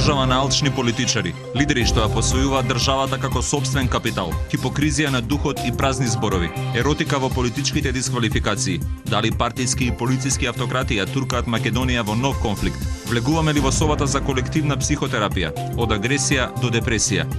држава на алчни политичари, лидери што ја посвојуваат државата како сопствен капитал, хипокризија на духот и празни зборови, еротика во политичките дисквалификации, дали партиски и полициски автократи ја туркаат Македонија во нов конфликт, влегуваме ли во собата за колективна психотерапија, од агресија до депресија.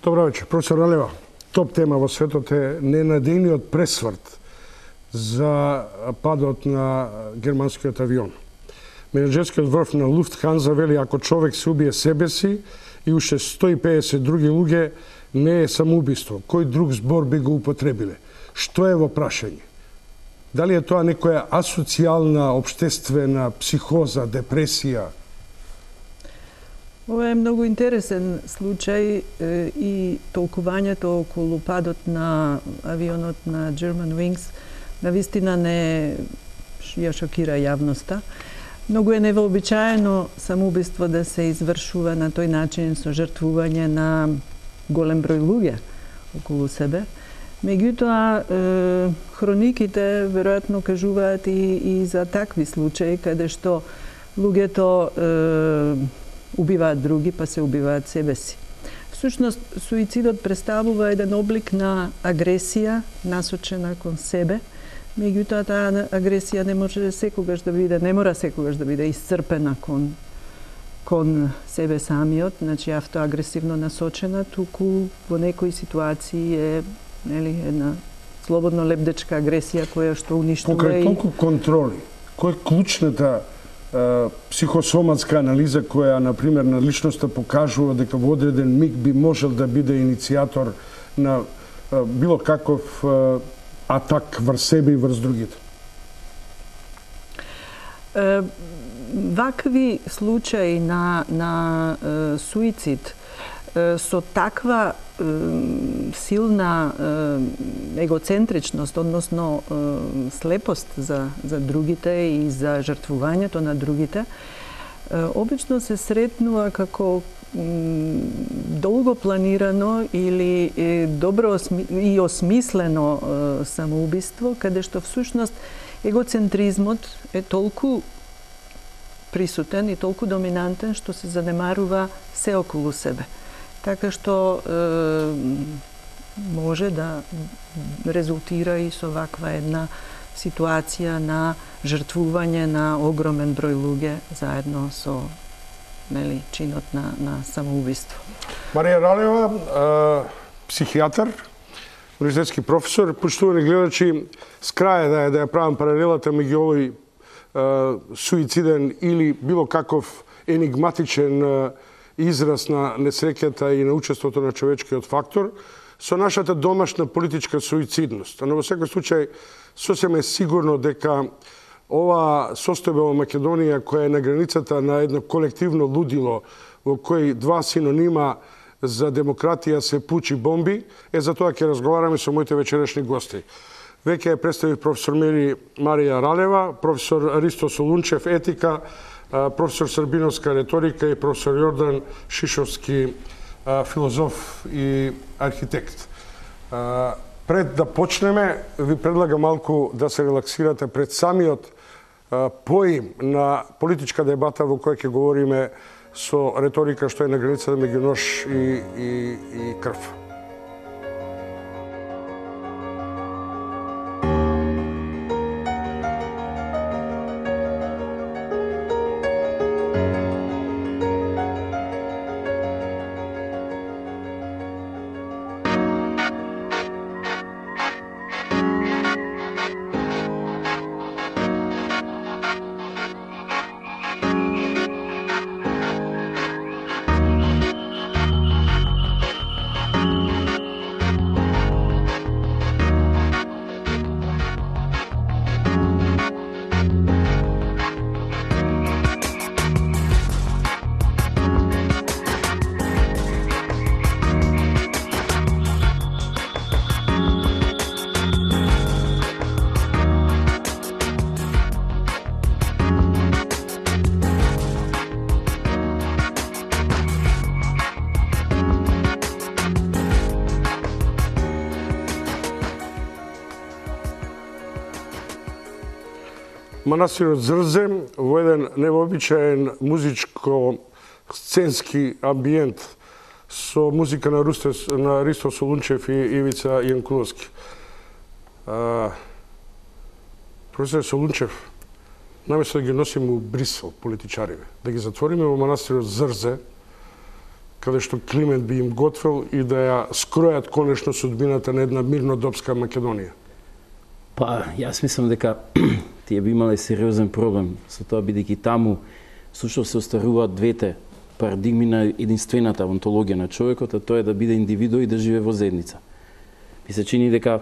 Добро вечер, професор Ралева. Топ тема во светот е ненадејниот пресврт за падот на германскиот авион. Менеджерскиот врв на Луфтханза вели ако човек се убие себе си и уште 150 други луѓе, не е самоубиство. Кој друг збор би го употребиле? Што е во прашање? Дали е тоа некоја асоцијална, општествена психоза, депресија? Ова е многу интересен случај и толкувањето околу падот на авионот на Germanwings навистина не ја шокира јавноста. Многу е невообичаено самоубиство да се извршува на тој начин со жртвување на голем број луѓе околу себе. Меѓутоа, хрониките веројатно кажуваат и за такви случаи каде што луѓето убиваат други, па се убиваат себе си. Всушност, суицидот представува еден облик на агресија насочена кон себе, меѓутоа таа агресија не мора секогаш да биде исцрпена кон себе самиот, значи автоагресивно насочена, туку во некои ситуации е една слободно лебдечка агресија која што уништува Покрај толку контроли, кој е клучната психосоматска анализа која, например, на личноста покажува дека во одреден миг би можел да биде иницијатор на било каков атак врз себе и врз другите? Вакви случаи на суицид со таква силна егоцентричност, односно слепост за другите и за жртвувањето на другите, обично се сретнува како долго планирано или добро и осмислено самоубиство, каде што всушност егоцентризмот е толку присутен и толку доминантен што се занемарува се околу себе. Така што може да резултира и со ваква една ситуација на жртвување на огромен број луѓе заедно со чинот на самоубиство. Марија Ралева, психијатар, универзитетски професор, почитувани гледачи, с крај да ја правам паралелата меѓу овој суициден или било каков енигматичен израз на несреќата и на учеството на човечкиот фактор со нашата домашна политичка суицидност. Но во секој случај сосема е сигурно дека ова состојба во Македонија која е на границата на едно колективно лудило во кој два синонима за демократија се пучи бомби, за тоа ќе разговараме со моите вечерашни гости. Веќе ја представив професор Марија Ралева, професор Ристо Солунчев, етика, професор Србиновска реторика и професор Јордан Шишовски, филозоф и архитект. Пред да почнеме, ви предлагам малку да се релаксирате пред самиот поим на политичка дебата во која ќе говориме со реторика што е на границата меѓу нож и крв. манастирот Зрзе во еден невообичаен музичко-сценски амбиент со музика на Ристо Солунчев и Ивица Јанкуловски. Професор Солунчев, наместо да ги носиме у Брисел политичариве, да ги затвориме во манастирот Зрзе, каде што Климент би им готвел и да ја скројат конечно судбината на една мирнодопска Македонија. Па, јас мислам дека тие би имале сериозен проблем со тоа, бидејќи таму сушто се остваруваат двете парадигми на единствената онтологија на човекот, а тоа е да биде индивидуум и да живее во заедница. Mi се чини дека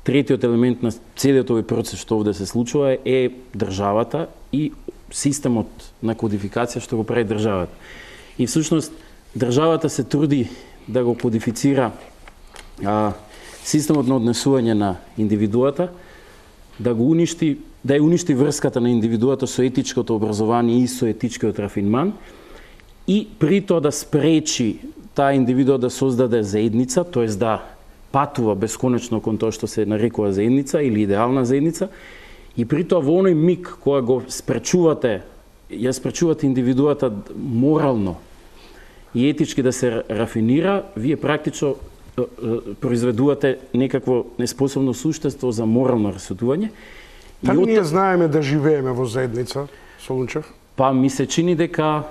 третиот елемент на целиот овој процес што овде се случува е државата и системот на кодификација што го прави државата. И всушност државата се труди да го кодифицира системот на однесување на индивидуата, да го уништи, да ја уништи врската на индивидуата со етичкото образование и со етичкиот рафинман, и при тоа да спречи таа индивидуа да создаде заедница, тоест да патува бесконечно кон тоа што се нарекува заедница или идеална заедница, и при тоа во оној миг кога го спречувате, ја спречувате индивидуата морално и етички да се рафинира, вие практично произведувате некакво неспособно суштество за морално расудување. Дали ние знаеме да живееме во заедница, Солунчев? Па ми се чини дека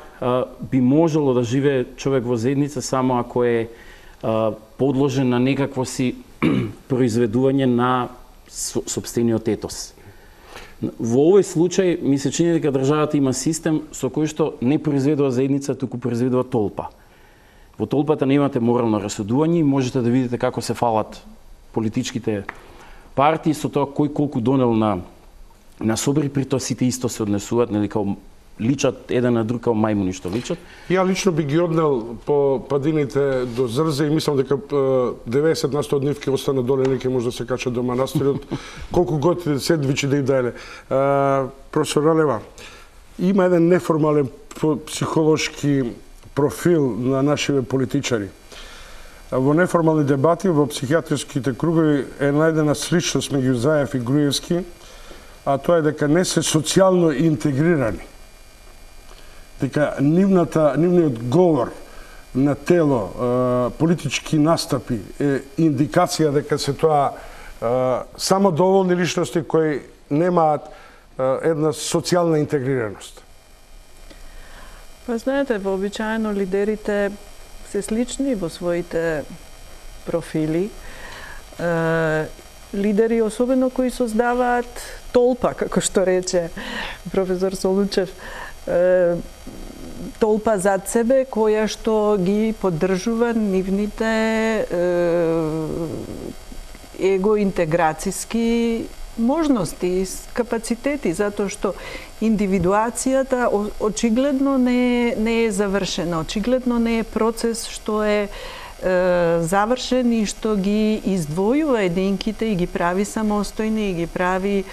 би можело да живее човек во заедница само ако е подложен на некакво си произведување на сопствениот етос. Во овој случај ми се чини дека државата има систем со кој што не произведува заедница, туку произведува толпа. Во толпата немате морално расудување и можете да видите како се фалат политичките партии со тоа кој колку донел на собори, при тоа сите исто се однесуваат, нели, као личат еден на друг, као мајмуни што личат. Ја лично би ги однел по падините до Зрзе и мислам дека 90% од нив ќе остана доле, не ќе може да се качат до манастирот, колку години седвичи да и дајле. Професор Ралева, има еден неформален психолошки профил на нашиве политичари. Во неформални дебати во психијатриските кругови е најдена сличност меѓу Заев и Груевски, а тоа е дека не се социјално интегрирани. Дека нивниот говор на тело, политички настапи е индикација дека се тоа самодоволни личности кои немаат една социјална интегрираност. Па знаете, вообичаено лидерите се слични во своите профили. Лидери, особено кои создаваат толпа, како што рече професор Солунчев, толпа зад себе, која што ги поддржува нивните егоинтеграцијски можности и капацитети, затоа што индивидуацијата очигледно не е завршена, очигледно не е процес што е завршен и што ги издвојува единките и ги прави самостојни и ги прави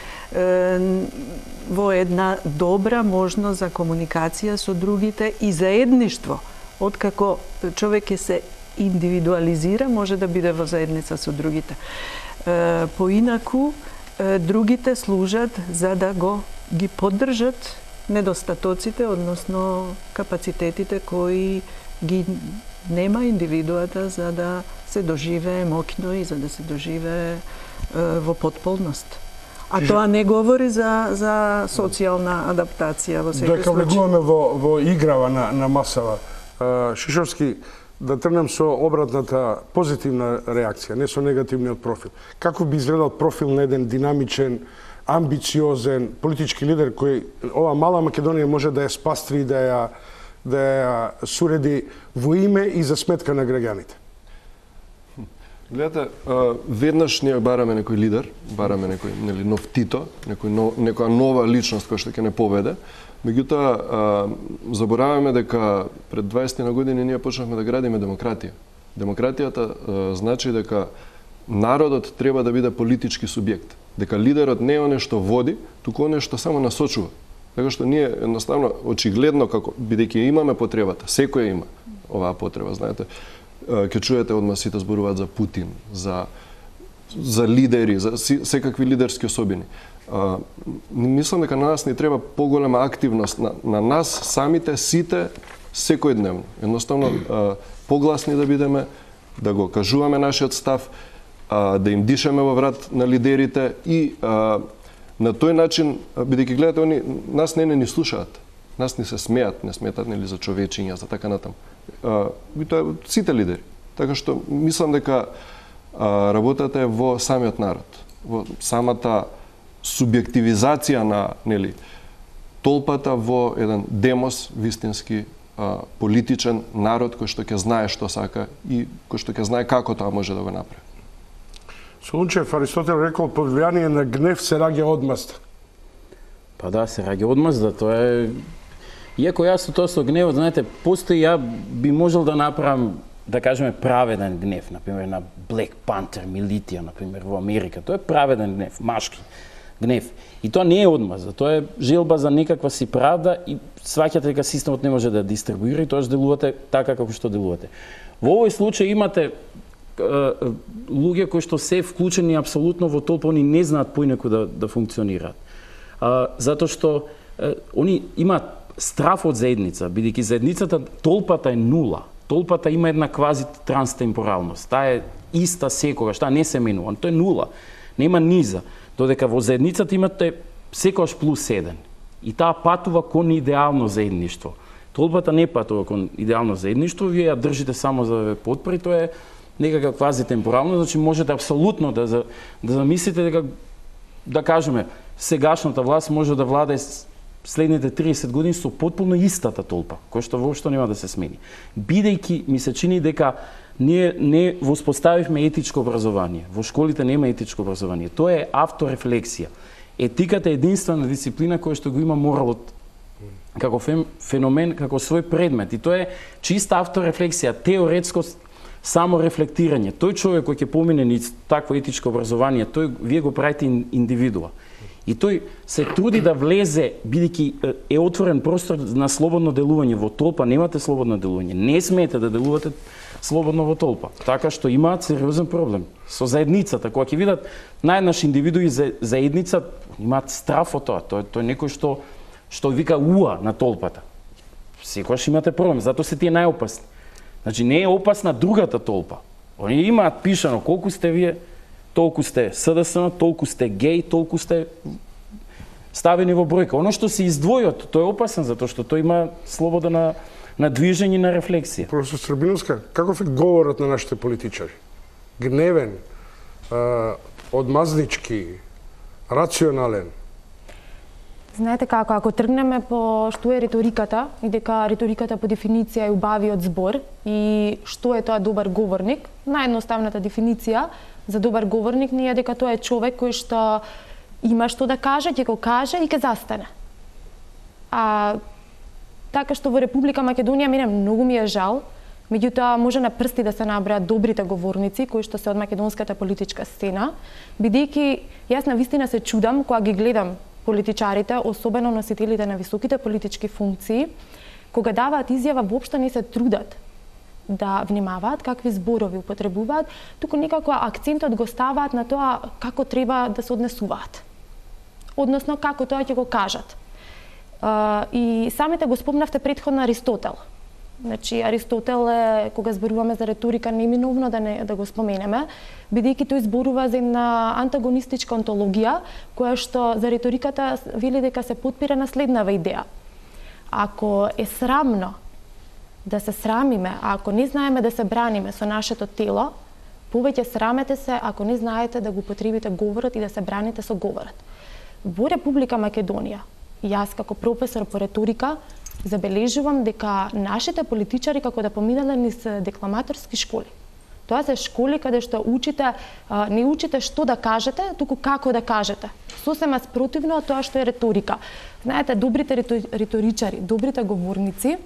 во една добра можност за комуникација со другите и заедништво. Откако човек ќе се индивидуализира, може да биде во заедница со другите. Поинаку, другите служат за да ги поддржат недостатоците, односно капацитетите кои ги нема индивидуата за да се доживее моќно и за да се доживее во потполност. А тоа не говори за социјална адаптација во секој случај. Дека влегуваме во играва на масава. Шишовски, да тргнем со обратната позитивна реакција, не со негативниот профил. Како би изгледал профил на еден динамичен, амбициозен политички лидер кој ова мала Македонија може да ја спастри и да ја суреди во име и за сметка на граѓаните? Гледате, веднаш ние бараме некој лидер, бараме некој нов Тито, некоја нова личност која што ќе не поведе. Меѓутоа, забораваме дека пред 20 години ние почнавме да градиме демократија. Демократијата значи дека народот треба да биде политички субјект. Дека лидерот не е оне што води, туку оне што само насочува. Така што ние едноставно очигледно како бидејќи имаме потребата, секој има оваа потреба, знаете. Ќе чуете одма сите зборуваат за Путин, за лидери, за секакви лидерски особини. Мислам дека на нас ни треба поголема активност на нас самите, сите, секојдневно. Едноставно, погласни да бидеме, да го кажуваме нашиот став, да им дишаме во врат на лидерите и на тој начин, бидејќи гледате, они нас не ни слушаат. Нас не се смеат, не сметат нели за човечиња, за така натаму. И тоа сите лидери. Така што мислам дека работата е во самиот народ, во самата субјективизација на нели толпата во еден демос вистински политичен народ кој што ќе знае што сака и кој што ќе знае како тоа може да го направи. Солунчев, Аристотел рекол, под влијание на гнев се раѓа одмазда. Па да, се раѓа одмазда, тоа е... Иако јас тоа со гневот, знаете, постои ја би можел да направам, да кажеме, праведен гнев, например, на Black Panther, милитија, например, во Америка. Тоа е праведен гнев, машки гнев. И тоа не е одмазда, тоа е желба за некаква си правда и сваќате дека системот не може да дистрибуира и тоа делувате така како што делувате. Во овој случај имате луѓе кои што се вклучени апсолутно во толпа, они не знаат поинаку да функционираат. Затоа што они имаат страф од заедница, бидејќи заедницата, толпата е нула. Толпата има една квази транстемпоралност. Таа е иста секогаш, таа не се менува, тоа е нула. Нема низа. Додека во заедницата имате секогаш плюс 1. И таа патува кон идеално заедништво. Толпата не патува кон идеално заедништво, вие ја држите само за да ве потпре, тоа е некака квази темпорално, значи можете апсолутно да замислите дека, да кажеме, сегашната власт може да владае следните 30 години со потполно истата толпа, која што воопшто нема да се смени. Бидејќи ми се чини дека ние не воспоставивме етичко образование. Во школите нема етичко образование. Тоа е авторефлексија. Етиката е единствена дисциплина која што го има моралот како феномен, како свој предмет. И тоа е чиста авторефлексија, теоретско само рефлектирање. Тој човек кој ќе помине низ такво етичко образование, вие го правите индивидуа. И тој се труди да влезе, бидејќи е отворен простор на слободно делување. Во толпа немате слободно делување. Не смеете да делувате слободно во толпа. Така што имаат сериозен проблем со заедницата. Кога ќе видат наеднаш индивидуи заедница, имаат страф од тоа. Тој е некој што вика уа на толпата. Секогаш имате проблем, затоа се тие најопасни. Значи не е опасна другата толпа. Они имаат пишано колку сте вие, толку сте СДСН, толку сте геј, толку сте ставени во бројка. Оно што се издвои од тоа е опасно, затоа што тој има слобода на движење и на рефлексија. Професор Србиновска, каков е говорот на нашите политичари? Гневен, одмазнички, рационален? Знаете како, ако тргнеме по што е риториката и дека риториката по дефиниција е убавиот збор и што е тоа добар говорник, наједноставната дефиниција за добар говорник не е дека тоа е човек кој што има што да каже, ќе го каже и ќе застане. Така што во Република Македонија мене многу ми е жал, меѓутоа може на прсти да се набројат добрите говорници кои што се од македонската политичка сцена, бидејќи јас навистина се чудам кога ги гледам политичарите, особено носителите на високите политички функции, кога даваат изјава, воопшто не се трудат да внимаваат какви зборови употребуваат, туку некако акцентот го ставаат на тоа како треба да се однесуваат. Односно, како тоа ќе го кажат. И самите го спомнавте претходно Аристотел. Значи, Аристотел е, кога зборуваме за риторика, неминовно да го споменеме, бидејќи тој зборува за една антагонистичка онтологија, која што за риториката вели дека се потпира на следнава идеја. Ако е срамно да се срамиме, а ако не знаеме да се браниме со нашето тело, повеќе срамете се ако не знаете да го потребите говорот и да се браните со говорот. Во Република Македонија, јас како професор по риторика, забележувам дека нашите политичари како да поминале низ декламаторски школи. Тоа се школи каде што учите, не учите што да кажете, туку како да кажете. Сосема спротивно од тоа што е риторика. Знаете, добрите риторичари, добрите говорници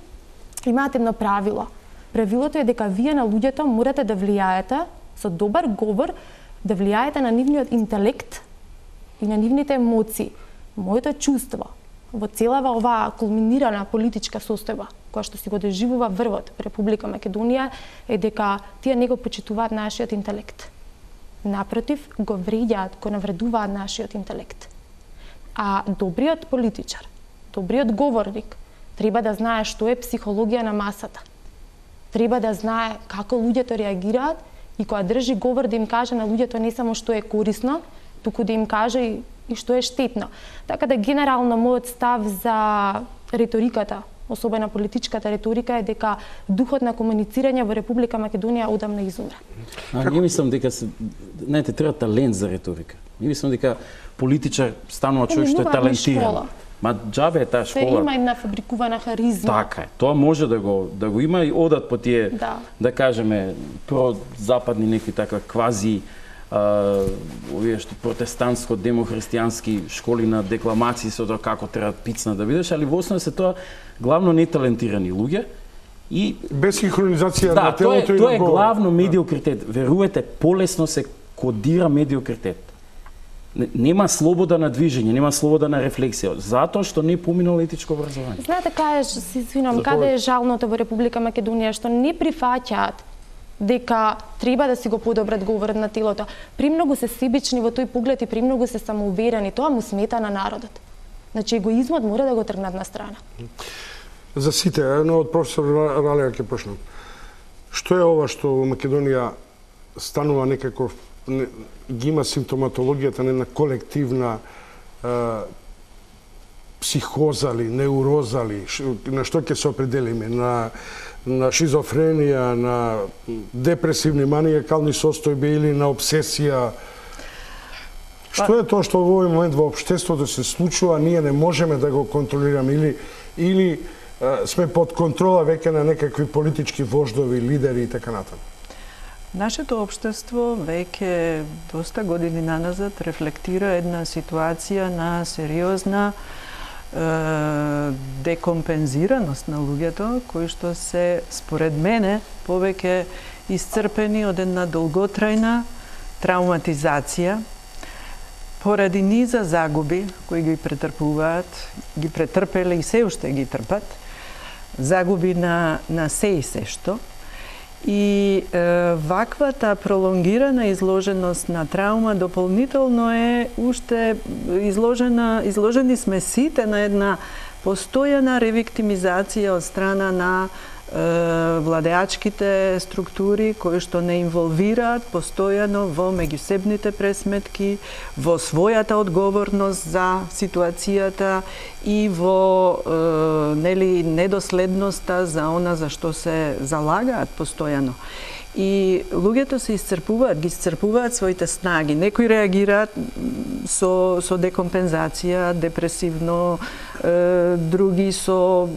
имаат едно правило. Правилото е дека вие на луѓето морате да влијаете со добар говор, да влијаете на нивниот интелект и на нивните емоции. Моето чувство во целава оваа кулминирана политичка состојба, која што си го доживува врвот во Република Македонија, е дека тие не го почитуваат нашиот интелект. Напротив, го вреѓаат, го навредуваат нашиот интелект. А добриот политичар, добриот говорник, треба да знае што е психологија на масата. Треба да знае како луѓето реагираат и кога држи говор да им каже на луѓето не само што е корисно, туку да им каже и што е штетно. Така да генерално мојот став за реториката, особено политичката реторика, е дека духот на комуницирање во Република Македонија одамна изумре. Не мислам дека знаете, треба талент за реторика. Не мислам дека политичар станува човек што е талентиран. Ма джабе е таа школа. Има една фабрикувана харизма. Така е. Тоа може да го има и одат по тие, да кажеме, про-западни некои така квази овие што протестантско-демохристијански школи на декламации со тоа како треба пицна да бидеш, али во основа се тоа главно неталентирани луѓе и без синхронизација на телото и на тоа е главно медиокритет. Верувате, полесно се кодира медиокритет. Нема слобода на движење, нема слобода на рефлексија, затоа што не поминало етичко образование. Знаете каде е жалното во Република Македонија, што не прифаќаат дека треба да си го подобрат говорот на телото. Премногу се себични во тој поглед и премногу се самоуверени, тоа му смета на народот. Значи егоизмот мора да го тргнат на страна. За сите, едно од професор Ралеја ќе почнам. Што е ова што во Македонија станува некако ги има симптоматологијата на една колективна психоза ли, неуроза ли, на што ќе се определиме, на шизофренија, на депресивни маниакални состојби или на обсесија. Што е тоа што во овој момент во општеството се случува, ние не можеме да го контролираме или сме под контрола веќе на некакви политички вождови, лидери и така натаму? Нашето општество веќе доста години наназад рефлектира една ситуација на сериозна декомпензираност на луѓето, кои што се, според мене, повеќе исцрпени од една долготрајна травматизација, поради низа загуби кои ги претрпуваат, ги претрпеле и се уште ги трпат, загуби на се и се што. И ваквата пролонгирана изложеност на траума дополнително е уште изложени сме сите на една постојана ревиктимизација од страна на владеачките структури кои што не инволвираат постојано во меѓусебните пресметки, во својата одговорност за ситуацијата и во недоследноста за она за што се залагаат постојано. И луѓето се ги исцрпуваат своите снаги. Некои реагираат со декомпензација, депресивно, други со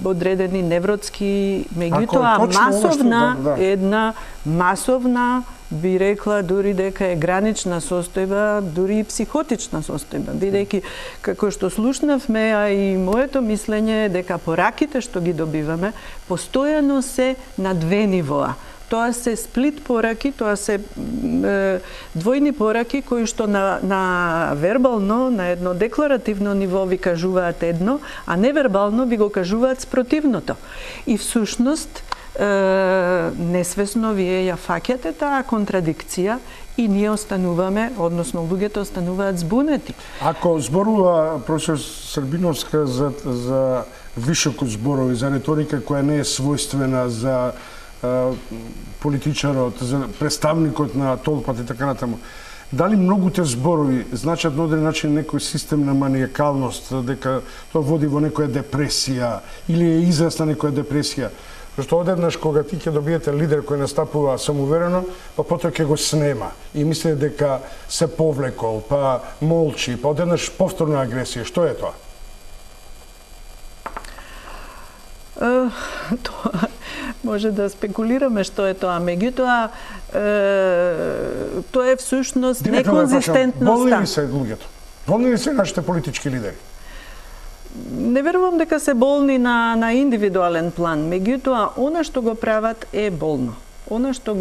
одредени невротски, меѓутоа една масовна, би рекла дури дека е гранична состојба, дури и психотична состојба, бидејќи како што слушнавме, а и моето мислење е дека пораките што ги добиваме постојано се на две нивоа. Тоа се сплит пораки, тоа се двојни пораки кои што на вербално, на едно декларативно ниво ви кажуваат едно, а невербално ви го кажуваат спротивното. И всушност несвесно вие ја фаќате таа контрадикција и ние остануваме, односно луѓето остануваат збунети. Ако зборува професор Србиновска за вишоко зборови, за реторика која не е својствена за политичарот, за представникот на толпата и така натаму. Дали многуте зборови значат на одреден начин некој систем на маниакалност, дека тоа води во некоја депресија или е израз на некоја депресија? Зашто одеднаш кога ти ќе добиете лидер кој настапува самоуверено, па потоа ќе го снема и мисли дека се повлекол, па молчи, па одеднаш повторна агресија. Што е тоа? Тоа може да спекулираме што е тоа, меѓутоа тоа е всушност неконзистентноста. Болни ли се луѓето? Болни ли се нашите политички лидери? Не верувам дека се болни на индивидуален план, меѓутоа она што го прават е болно. Она што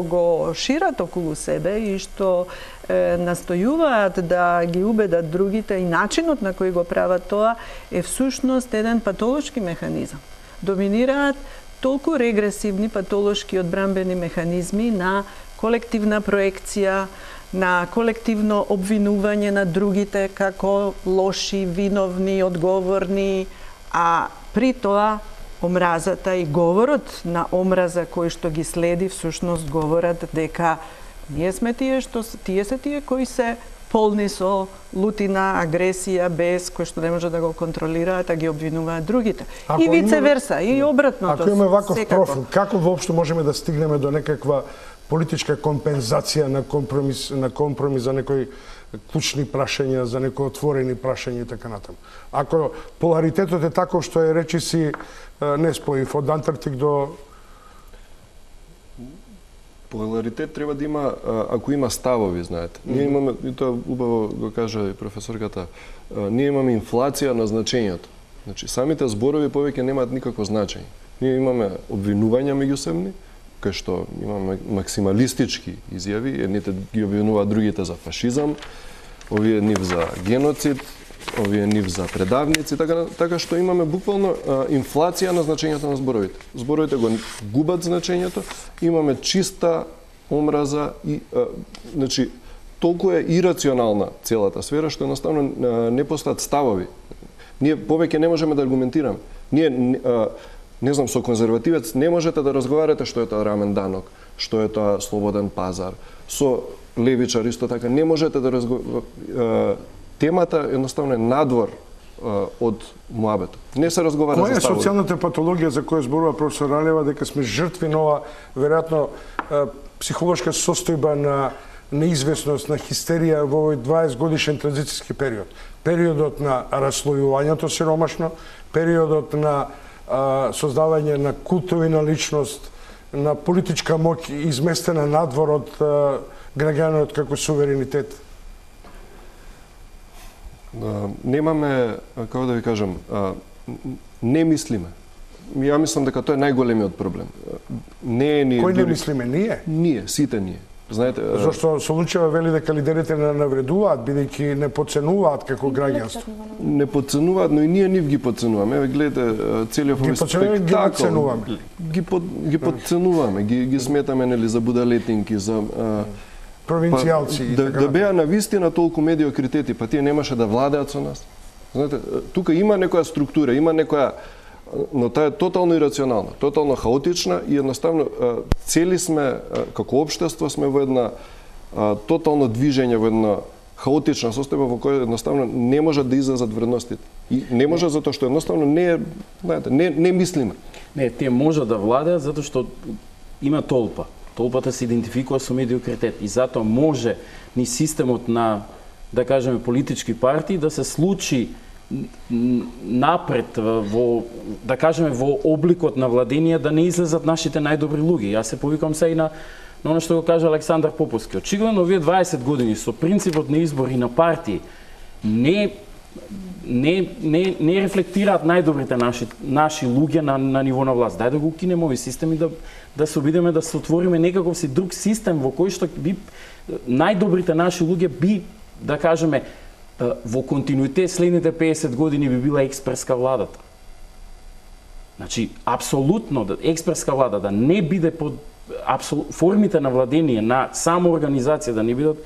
го шират околу себе и што настојуваат да ги убедат другите и начинот на кој го прават тоа е всушност еден патолошки механизам. Доминираат толку регресивни патолошки одбранбени механизми на колективна проекција, на колективно обвинување на другите како лоши, виновни, одговорни, а при тоа омразата и говорот на омраза кој што ги следи всушност говорат дека ние сме тие се тие кои се полни со лутина, агресија, бес, кој што не може да го контролираат, а ги обвинуваат другите. И вице верса, и обратното. Ако имаме ваков профил, како воопшто можеме да стигнеме до некаква политичка компензација на компромис за некои клучни прашања, за некои отворени прашања и така натаму? Ако поларитетот е таков што е речиси неспоив од Антарктик до... Поларитет треба да има, ако има ставови, знаете. Ние имаме, и тоа убаво го кажа и професорката, ние имаме инфлација на значењето. Значи, самите зборови повеќе немаат никакво значење. Ние имаме обвинувања меѓусебни, кај што имаме максималистички изјави, едните ги обвинуваат другите за фашизам, овие нив за геноцид, овие нив за предавници, така што имаме буквално инфлација на значењето на зборовите. Зборовите го губат значењето, имаме чиста омраза и значи толку е ирационална целата сфера што едноставно не постојат ставови. Ние повеќе не можеме да аргументираме. Ние не знам, со конзервативец не можете да разговарате што е тоа рамен данок, што е тоа слободен пазар. Со левичар исто така не можете да темата едноставно е надвор од муабетот. Не се разговара за ставови. Која е социјалната патологија за која зборува професор Ралева, дека сме жртви на ова, веројатно, психолошка состојба на неизвестност, на хистерија во овој 20 годишен транзицијски период? Периодот на раслојувањето сиромашно, периодот на создавање на култовина личност, на политичка моќ изместена надвор од граѓанот како суверенитет. Немаме, како да ви кажам, не мислиме. Ја мислам дека тоа е најголемиот проблем. Не е ни... Кој не мислиме? Ние? Ние, сите ние. Знаете, зашто Солунчева вели дека лидерите не навредуваат, бидејќи не подценуваат како граѓанство. Не подценуваат, но и ние нив ги подценуваме. Еве гледате целиот овој спектакл. Ги подценуваме, ги сметаме нели за будалетинки, за провинцијалци. Да беа на вистина толку медиокритети, па тие немаше да владеат со нас. Знаете, тука има некоја структура, има некоја, но таа е тотално ирационална, тотално хаотична и едноставно цели сме, како општество сме во една тотално движење, во една хаотична состојба во која едноставно не може да излезат вредностите. И не може затоа што едноставно не е, знаете, не мислиме. Не, тие може да владеат затоа што има толпа. Толпата се идентификува со медиокритет и затоа може ни системот на, да кажеме, политички партии да се случи напред во, да кажеме, во обликот на владение да не излезат нашите најдобри луѓе. Јас се повикам се и на оно што го кажа Александар Поповски. Очигледно овие 20 години со принципот на избори на партии не рефлектираат најдобрите наши луѓе на ниво на власт. Дај да го укинеме овој систем и да се обидеме да се отвориме некаков си друг систем во кој што би најдобрите наши луѓе би, да кажеме, во континуитет следните 50 години би била експреска владата. Значи, апсолутно експреска влада да не биде под формите на владение на самоорганизација да не бидат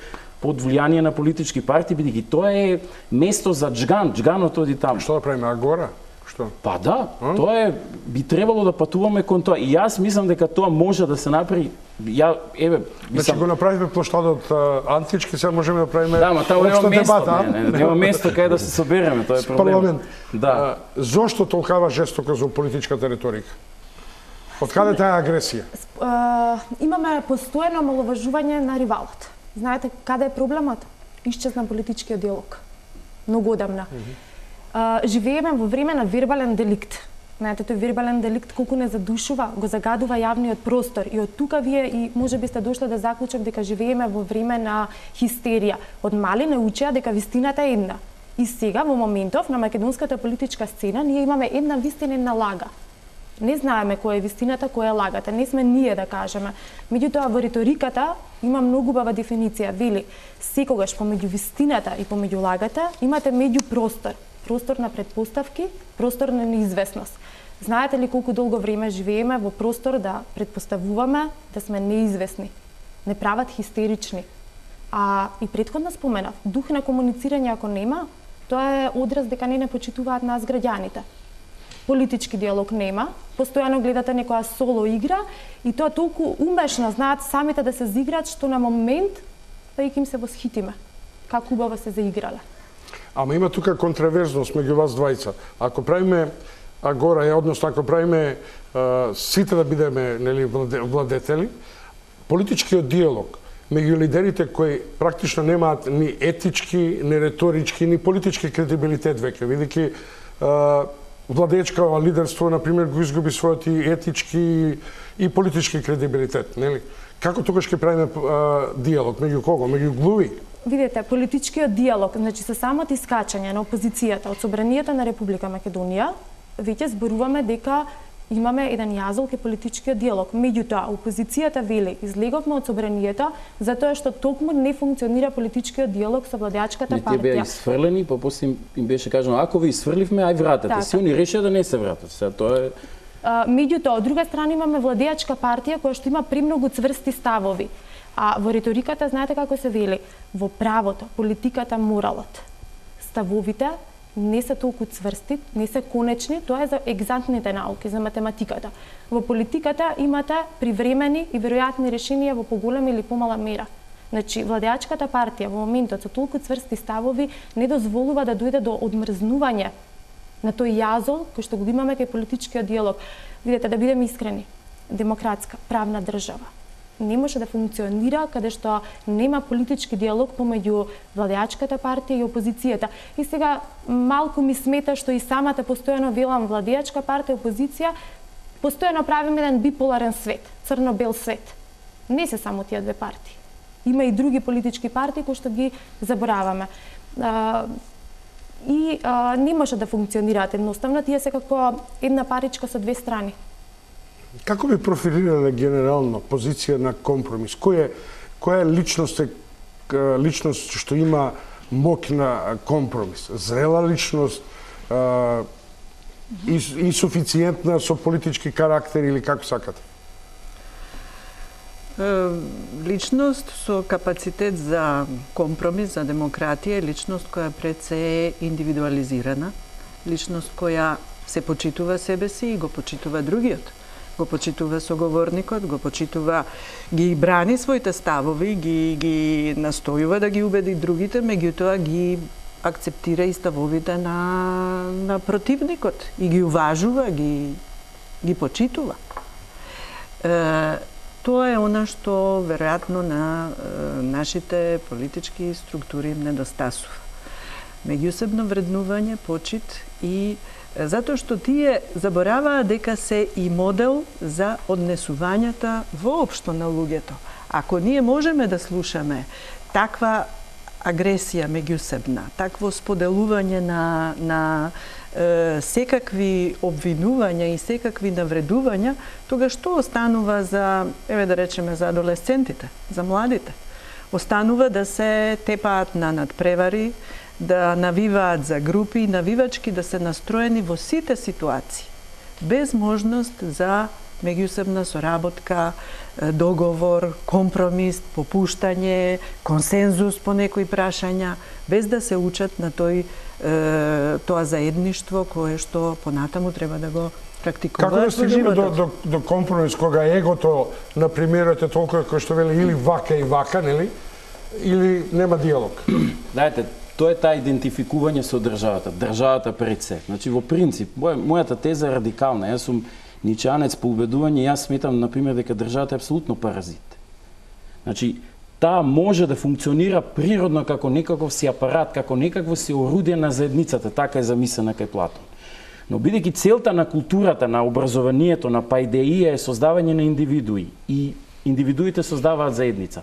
под влијание на политички партии, бидејќи тоа е место за джган, джганот оди таму. Што да правиме, агора? Што? Па да, тоа е, би требало да патуваме кон тоа. И јас мислам дека тоа може да се направи. Значи го направивме плоштадот антички, сега можеме да правиме општа дебата. Нема место кај да се собереме, тоа е проблем. Да. Зошто толкава жестока за политичката риторика? Од каде таа агресија? Имаме постојано омаловажување на ривалот. Знаете каде е проблемот? Исчезна политичкиот диалог. Многу одамна. Живееме во време на вербален деликт. Знаете, тој вербален деликт колку не задушува, го загадува јавниот простор. И од тука вие и можеби сте дошли до заклучок дека живееме во време на хистерија. Од мали не учеа дека вистината е една. И сега во моментов на македонската политичка сцена ние имаме една вистина и една лага. Не знаеме која е вистината, која е лагата. Не сме ние да кажеме. Меѓутоа во риториката има многу бава дефиниција. Вели, секогаш помеѓу вистината и помеѓу лагата имате меѓупростор. Простор на предпоставки, простор на неизвестност. Знаете ли колку долго време живееме во простор да предпоставуваме да сме неизвестни? Не прават хистерични. А и претходно споменав, дух на комуницирање ако нема, тоа е одраз дека не почитуваат нас граѓаните. Политички диалог нема, постојано гледате некоја соло игра и тоа толку умешно знаат самите да се заиграат што на момент да им се восхитиме. Како убаво се заиграле. Ама има тука контраверзност меѓу вас двајца. Ако правиме агора, односно ако правиме сите да бидеме нели владетели, политичкиот диалог меѓу лидерите кои практично немаат ни етички, ни реторички, ни политички кредибилитет веќе, бидејќи владеечко лидерство, например, го изгуби својот и етички и политички кредибилитет, нели? Како тогаш ќе правиме диалог меѓу кого? Меѓу глуви? Видете, политичкиот диалог, значи со самото искачање на опозицијата од Собранието на Република Македонија, веќе зборуваме дека имаме еден јазол ке политичкиот диалог. Меѓутоа, опозицијата вели, излеговме од Собранието затоа што токму не функционира политичкиот диалог со владеачката партија. Не те беа исфрлени, па после им беше кажано, ако ви исфрливме, ај вратете. Си они решија да не се вратат. Сега тоа е... Меѓутоа, од друга страна имаме владеачка партија која што има премногу цврсти ставови. А во риториката знаете како се вели? Во правото, политиката, моралот. Ставовите не се толку цврсти, не се конечни, тоа е за екзактните науки, за математиката. Во политиката имате привремени и веројатни решенија во поголема или помала мера. Значи, владеачката партија во моментот со толку цврсти ставови не дозволува да дојде до одмрзнување на тој јазол кој што го имаме кај политичкиот диалог. Видете, да бидеме искрени, демократска, правна држава не може да функционира каде што нема политички диалог помеѓу владеачката партија и опозицијата. И сега малку ми смета што и самата постојано велам владеачка партија и опозиција, постојано правиме еден биполарен свет, црно-бел свет. Не се само тие две партии. Има и други политички партии кои што ги забораваме. Не може да функционираат едноставно, тие се како една паричка со две страни. Како би профилирале генерално позиција на компромис? Која е личност што има моќ на компромис? Зрела личност, инсуфициентна со политички карактер или како сакате? Личност со капацитет за компромис, за демократија, личност која пред се е индивидуализирана, личност која се почитува себе си и го почитува другиот. Го почитува соговорникот, го почитува, ги брани своите ставови, ги настојува да ги убеди другите, меѓутоа ги акцептира и ставовите на противникот и ги уважува, ги почитува. Тоа е она што веројатно на нашите политички структури им недостасува. Меѓусебно вреднување, почит и затоа што тие забораваат дека се и модел за однесувањата воопшто на луѓето. Ако ние можеме да слушаме таква агресија меѓусебна, такво споделување на секакви обвинувања и секакви навредувања, тога што останува за, да речеме, за адолесцентите, за младите? Останува да се тепаат на надпревари, да навиваат за групи, навивачки да се настроени во сите ситуации, без можност за меѓусебна соработка, договор, компромис, попуштање, консензус по некои прашања, без да се учат на тоа заедништво кое што понатаму треба да го практикуваат во животот. Како да стигнеме до компромис кога егото на премиерот е толку кој што вели или вака и вака, нели? Или нема диалог? Знаете, тоа е таа идентификување со државата, државата пред се. Значи, во принцип, мојата теза е радикална. Јас сум ничанец по убедување, јас сметам, например, дека државата е апсолутно паразит. Значи, таа може да функционира природно како некаков си апарат, како некакво си орудие на заедницата, така е замислена кај Платон. Но бидејќи целта на културата, на образованието, на паидеија е создавање на индивидуи и индивидуите создаваат заедница.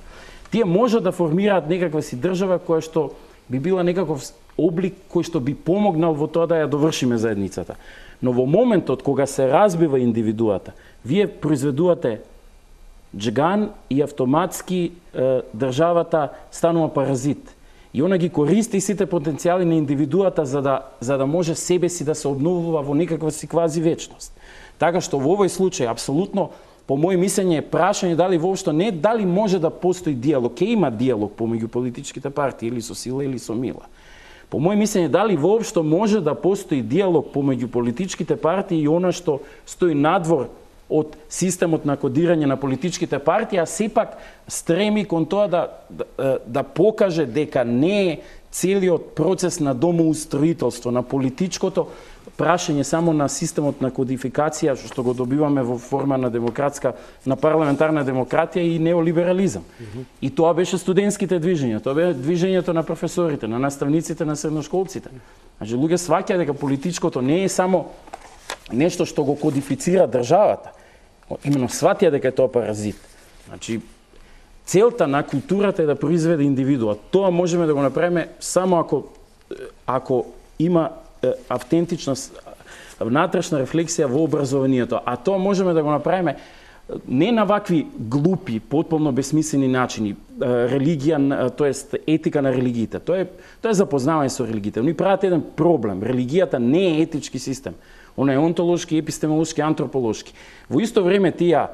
Тие може да формираат некаква си држава која што би била некаков облик кој што би помогнал во тоа да ја довршиме заедницата. Но во моментот кога се разбива индивидуата, вие произведувате джган и автоматски државата станува паразит. И она ги користи сите потенцијали на индивидуата за да може себе си да се обновува во некаква си квази вечност. Така што во овој случај апсолутно по моје мислење е прашање дали воопшто не дали може да постои диалог, ке има диалог помеѓу политичките партии или со сила или со мила. По моје мислење дали воопшто може да постои диалог помеѓу политичките партии и она што стои надвор од системот на кодирање на политичките партии, а сепак стреми кон тоа да покаже дека не е целиот процес на домоустроителство, на политичкото прашање само на системот на кодификација, што го добиваме во форма на демократска, на парламентарна демократија и неолиберализам. И тоа беше студентските движења, тоа беше движењето на професорите, на наставниците, на средношколците. Значи, луѓе сваќаат дека политичкото не е само нешто што го кодифицира државата, именно сватија дека е тоа паразит. Значи, целта на културата е да произведе индивидуа. Тоа можеме да го направиме само ако има автентична внатрешна рефлексија во образованието. А тоа можеме да го направиме не на вакви глупи, потполно безсмислени начини, религија, тоест етика на религиите. Тоа е запознавање со религиите. Они прават еден проблем. Религијата не е етички систем. Она е онтолошки, епистемолошки, антрополошки. Во исто време ти ја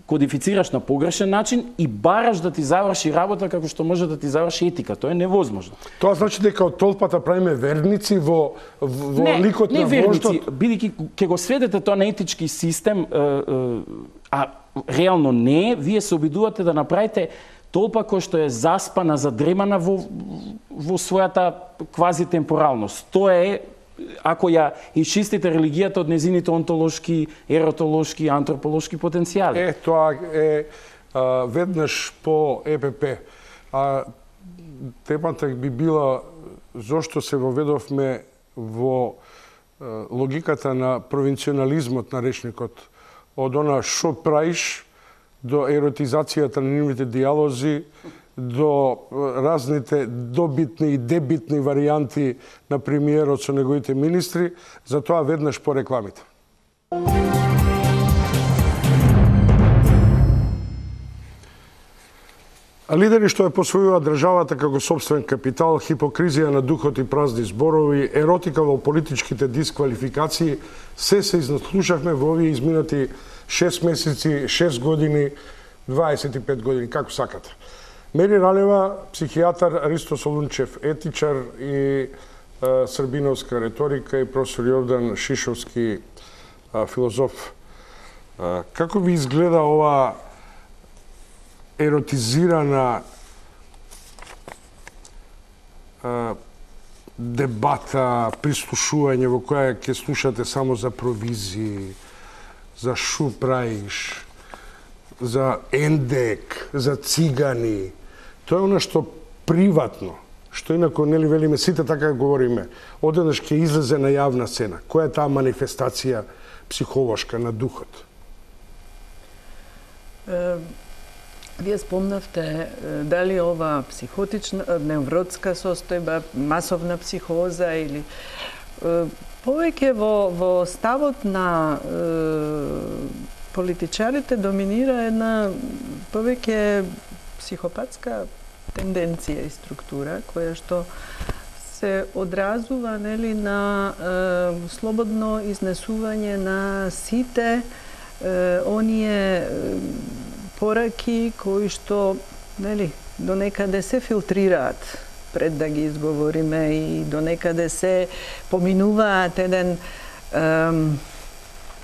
кодифицираш на погрешен начин и бараш да ти заврши работа како што може да ти заврши етика. Тоа е невозможно. Тоа значи дека од толпата правиме верници во ликот на вождот? Не, бидејќи ќе го сведете тоа на етички систем, а реално не е, вие се обидувате да направите толпа која што е заспана, задремана во својата квазитемпоралност. Тоа е ако ја исчистите религијата од незините онтолошки, еротолошки, антрополошки потенцијали. Тоа е веднаш по ЕПП. А темата би била зошто се воведовме во логиката на провинционализмот на речникот. Од она шо праиш до еротизацијата на нивните диалози, до разните добитни и дебитни варијанти на премиерот со неговите министри, за тоа веднаш по рекламите. А лидери што ја посвојуваат државата како сопствен капитал, хипокризија на духот и празни зборови, еротика во политичките дисквалификации, се изнаслушавме во овие изминати 6 месеци, 6 години, 25 години, како сакате. Мери Ралева, психијатар, Ристо Солунчев, етичар и србиновска реторика и професор Јордан Шишовски, филозоф. Како ви изгледа ова еротизирана дебата, прислушување во која ќе слушате само за провизии, за шу праиш, за ендек, за цигани? Тоа е оно што приватно, што инако нели велиме сите така говориме, одеднаш ќе излезе на јавна сцена. Која е таа манифестација психолошка на духот? Вие спомнавте дали ова психотична, невротска состојба, масовна психоза или повеќе во ставот на политичарите доминира една повеќе психопатска тенденција и структура која што се одразува нели на слободно изнесување на сите оние пораки кои што нели до некаде се филтрираат пред да ги изговориме и до некаде се поминуваат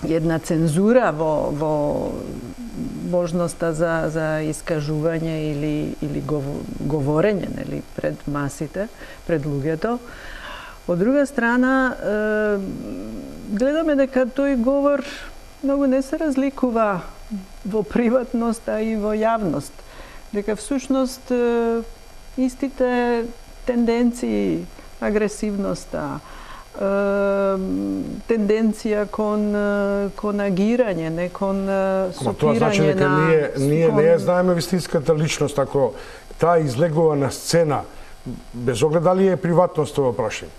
една цензура во можноста за искажување или говорење нели пред масите, пред луѓето. Од друга страна, гледаме дека тој говор многу не се разликува во приватност, а и во јавност. Дека всушност истите тенденции, агресивноста, тенденција кон агирање, не кон сопирање. Тоа значи дека ние не ја знаеме вистинската личност, ако таа излегува на сцена, без оглед дали е приватност ова прашање.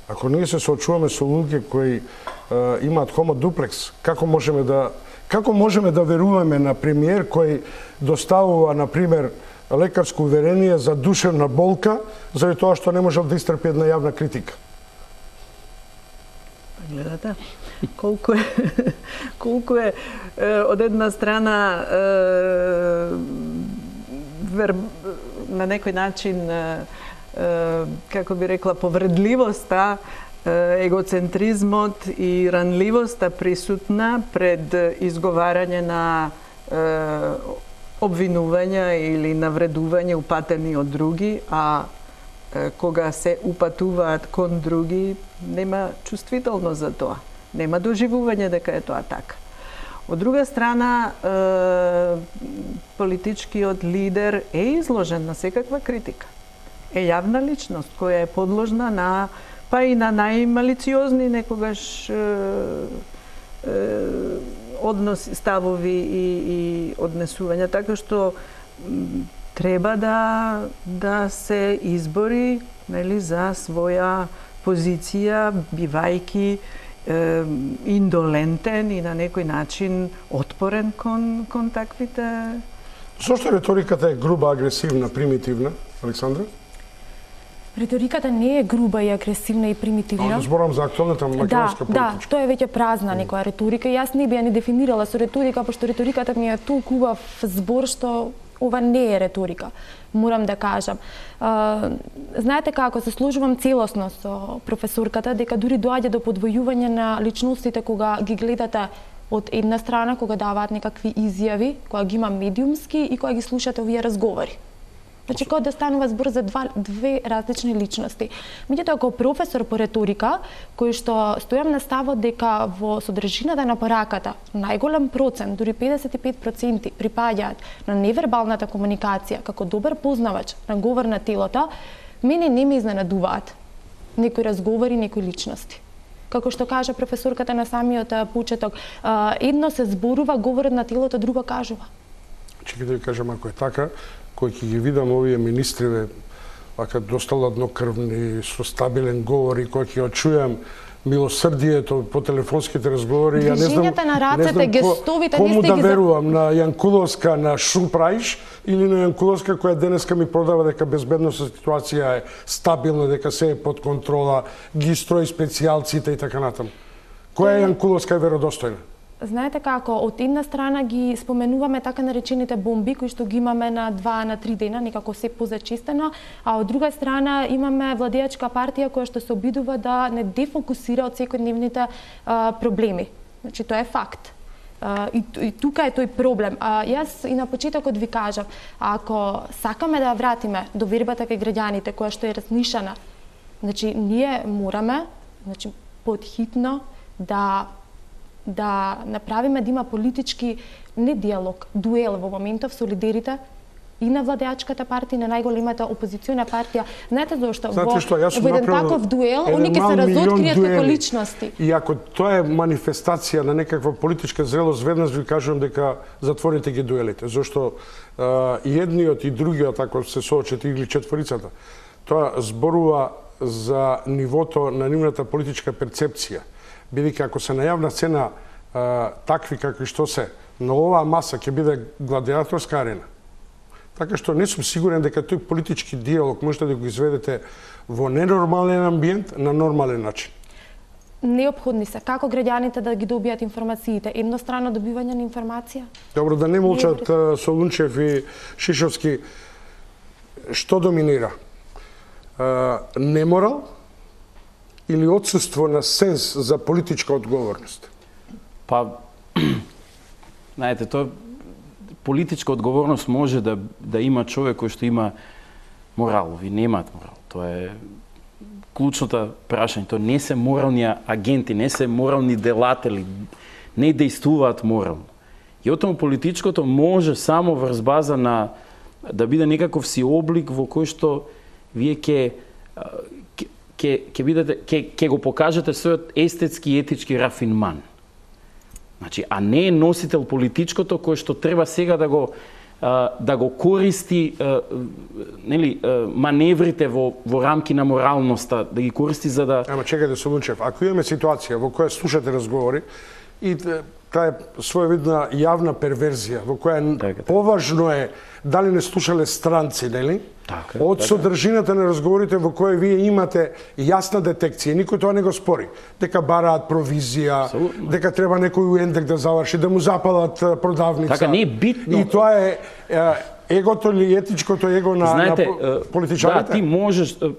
Ако ние се соочуваме со луѓе кои имаат хомо дуплекс, како можеме да веруваме на премиер кој доставува, например, лекарско уверение за душевна болка, заради тоа што не можел да истрпи една јавна критика? гледате, колку е од една страна на некој начин како би рекла повредливоста, егоцентризмот и ранливоста присутна пред изговарање на обвинувања или навредување упатени од други, а кога се упатуваат кон други, нема чувствителност за тоа. Нема доживување дека е тоа така. Од друга страна, политичкиот лидер е изложен на секаква критика. Е јавна личност која е подложна на па и на најмалициозни некогаш односи, ставови и однесувања, така што треба да се избори, нели, за своја позиција, бивајки индолентен и на некој начин отпорен кон таквите. Зошто реториката е груба, агресивна, примитивна, Александра? Реториката не е груба и агресивна и примитивна. Зборам за актуелната македонска политичка. Да, тоа е веќе празна некоја реторика. Јас не би ја ни дефинирала со реторика, пошто реториката ми е толку убав збор што ова не е реторика, морам да кажам. Знаете како, се сложувам целосно со професорката, дека дури доаѓа до подвојување на личностите кога ги гледате од една страна, кога даваат некакви изјави, кога ги има медиумски и кога ги слушате овие разговори. Значи, кога да станува збор за две различни личности. Меѓутоа, како професор по реторика, кој што стојам на ставот дека во содржината на пораката најголем процент, дури 55% припаѓаат на невербалната комуникација како добар познавач на говор на телото, мене не ме изненадуваат некои разговори, некои личности. Како што кажа професорката на самиот почеток, едно се зборува, говорот на телото, друго кажува. Чекај да ви кажам, ако е така, кој ќе ги видам овие министриве, вака доста ладнокрвни, со стабилен говор и кој ќе ја чујам милосрдието по телефонските разговори, ја не знам, на рацете, гестовите, кому да верувам, на Јанкуловска, на Шумпраиш или на Јанкуловска која денеска ми продава дека безбедносна ситуација е стабилна, дека се е под контрола, ги строи специјалците и така натаму. Која Јанкуловска е веродостојна? Знаете како, од една страна ги споменуваме така наречените бомби, кои што ги имаме на 2 на 3 дена, некако се позачистено, а од друга страна имаме владеачка партија која што се обидува да не дефокусира од секојдневните проблеми. Значи, тоа е факт. И тука е тој проблем. Јас и на почетокот ви кажав, ако сакаме да вратиме довербата кај граѓаните која што е разнишана, значи, ние мораме, значи, подхитно да направиме да има политички не диалог, дуел во моментов со лидерите и на владеачката партија, на најголемата опозициона партија. Знаете зошто? Во еден таков дуел, они ќе се разоткријат како личности. И ако тоа е манифестација на некаква политичка зрелост, веднаш ви кажувам дека затворите ги дуелите. Зошто и едниот и другиот, ако се соочат или четворицата, тоа зборува за нивото на нивната политичка перцепција. Бидејќи ако се на јавна сцена такви какви што се, на оваа маса ќе биде гладиаторска арена. Така што не сум сигурен дека тој политички диалог можете да го изведете во ненормален амбиент на нормален начин. Неопходни се. Како граѓаните да ги добијат информациите? Едностранно добивање на информација? Добро, да не молчат Солунчев и Шишовски. Што доминира? Неморал или отсуство на сенс за политичка одговорност? Па, знаете, тоа политичка одговорност може да има човек кој што има морал. Ви немаат морал. Тоа е клучното прашање. Тоа не се морални агенти, не се морални делатели, не действуваат морално. И отоа политичкото може само врз база на да биде некаков си облик во кој што вие ќе го покажете својот естетски и етички рафинман. Значи, а не е носител политичкото кој што треба сега да го користи нели маневрите во рамки на моралноста, да ги користи за да... Ама чекајте, Солунчев, ако имаме ситуација во која слушате разговори и таа е своевидна јавна перверзија во која поважно е дали не слушале странци, нели? Од содржината на разговорите во кои вие имате јасна детекција, никој тоа не го спори. Дека бараат провизија, дека треба некој уендек да заврши, да му запалат продавница. Така не е битно. И тоа е егото или етичкото его на политичарите? Да, ти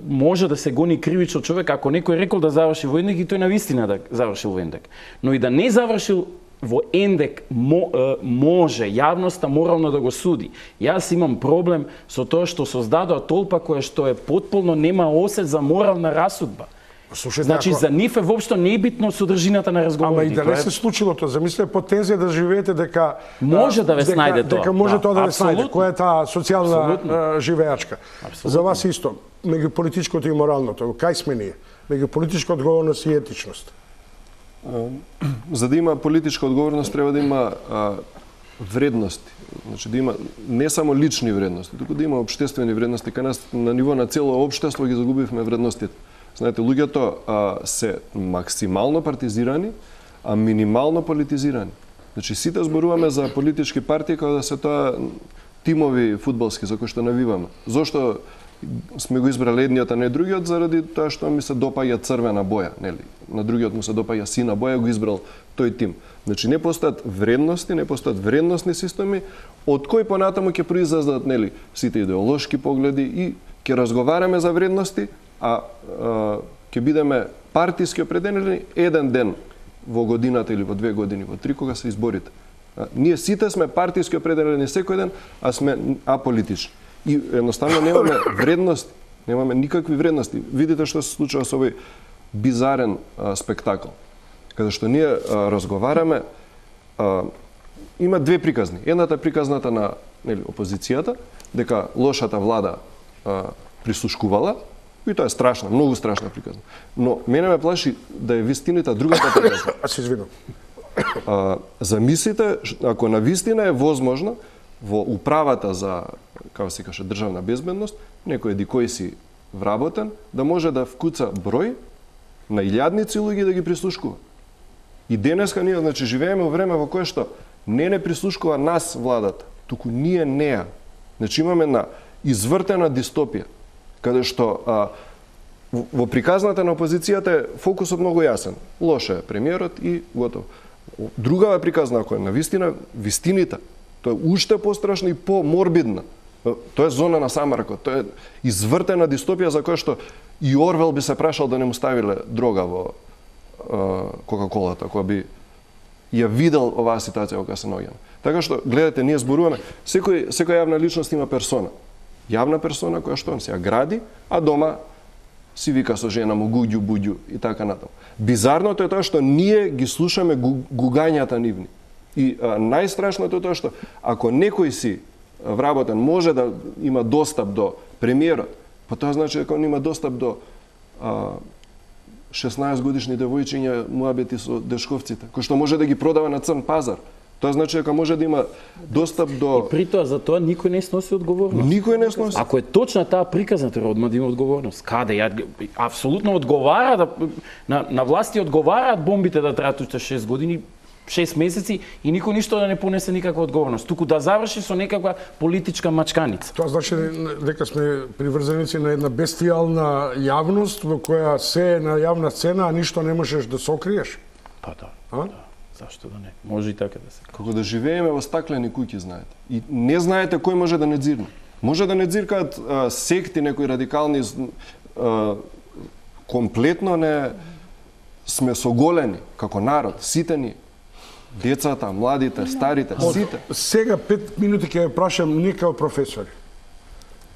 може да се гони кривично човек ако некој рекол да заврши во ендек и тој навистина да завршил во ендек. Но и да не завршил во ендек може јавноста морално да го суди. Јас имам проблем со тоа што создадоа толпа која што е потполно нема осет за морална расудба. Слушайте, значи за нив е воопшто не е битно содржината на разговорите. Ама и да не се случило тоа, замислете под тензија да живеете дека може да ве снајде тоа. Дека може тоа да ве снајде. Која е таа социјална живеачка? За вас исто, меѓу политичкото и моралното, кај сме ние? Меѓу политичка одговорност и етичност. За да има политичка одговорност треба да има вредности. Значи да има не само лични вредности, туку да има општествени вредности. Кај нас на ниво на цело општество ги загубивме вредностите. Знаете, луѓето се максимално партизирани, а минимално политизирани. Значи, сите зборуваме за политички партии како да се тоа тимови фудбалски за кои што навиваме. Зошто сме го избрали едниот, а не другиот? Заради тоа што ми се допаѓа црвена боја, нели? На другиот му се допаѓа сина боја, го избрал тој тим. Значи, не постојат вредности, не постојат вредностни системи, од кои понатаму ќе произлезат, нели, сите идеолошки погледи и ќе разговараме за вредности, а ќе бидеме партиски определени еден ден во годината или во 2 години, во 3, кога се изборите. Ние сите сме партиски определени секој ден, а сме аполитични. И едноставно немаме вредности, немаме никакви вредности. Видите што се случува со овој бизарен спектакл. Каде што ние разговараме, има две приказни. Едната е приказната на, нели, опозицијата, дека лошата влада прислушкувала, и тоа е страшна, многу страшна приказна. Но мене ме плаши да е вистината другата приказна. Се извинувам. Замислите, ако на вистина е возможно во управата за, како се каже, државна безбедност, некој кој си вработен, да може да вкуца број на илјадници луѓе да ги прислушкува. И денеска ние, значи, живееме во време во кое што не прислушкува нас владата, туку ние неа. Значи имаме една извртена дистопија, каде што во приказната на опозицијата е фокусот многу јасен. Лош е премиерот и готово. Другава приказна, која на вистината, тоа е уште пострашна и поморбидна. Тоа е зона на самракот, тоа е извртена дистопија за која што и Орвел би се прашал да не му ставиле дрога во Кока-колата, која би ја видел оваа ситуација кога се наоѓаме. Така што, гледате, ние зборуваме, секоја јавна личност има персона. Јавна персона која што се ја гради, а дома си вика со жена му гуѓу, буѓу и така натаму. Бизарното е тоа што ние ги слушаме гугањата нивни. И најстрашното е тоа што ако некој си вработен може да има достап до премиерот, па тоа значи дека он има достап до 16 годишни девојчиња муабети со дешковците, кои што може да ги продава на црн пазар. Тоа значи дека може да има достап до... И при тоа за тоа никој не сноси одговорност. Никој не сноси. Ако е точна таа приказна, треба одма да има одговорност. Каде? Апсолутно одговара на власти одговараат бомбите да траат уште 6 години, 6 месеци и никој ништо да не понесе никаква одговорност, туку да заврши со некаква политичка мачканица. Тоа значи дека сме приврзаници на една бестијална јавност во која се е на јавна сцена, а ништо не можеш да се окриеш. Па да. Зашто да не? Може и така да се. Како да живееме во стаклени куќи, знаете. И не знаете кој може да не дзирне. Може да не дзиркаат секти, некои радикални, комплетно не сме соголени како народ, сите ние. Децата, младите, старите, сите. Сега 5 минути ќе ја прашам не како професори.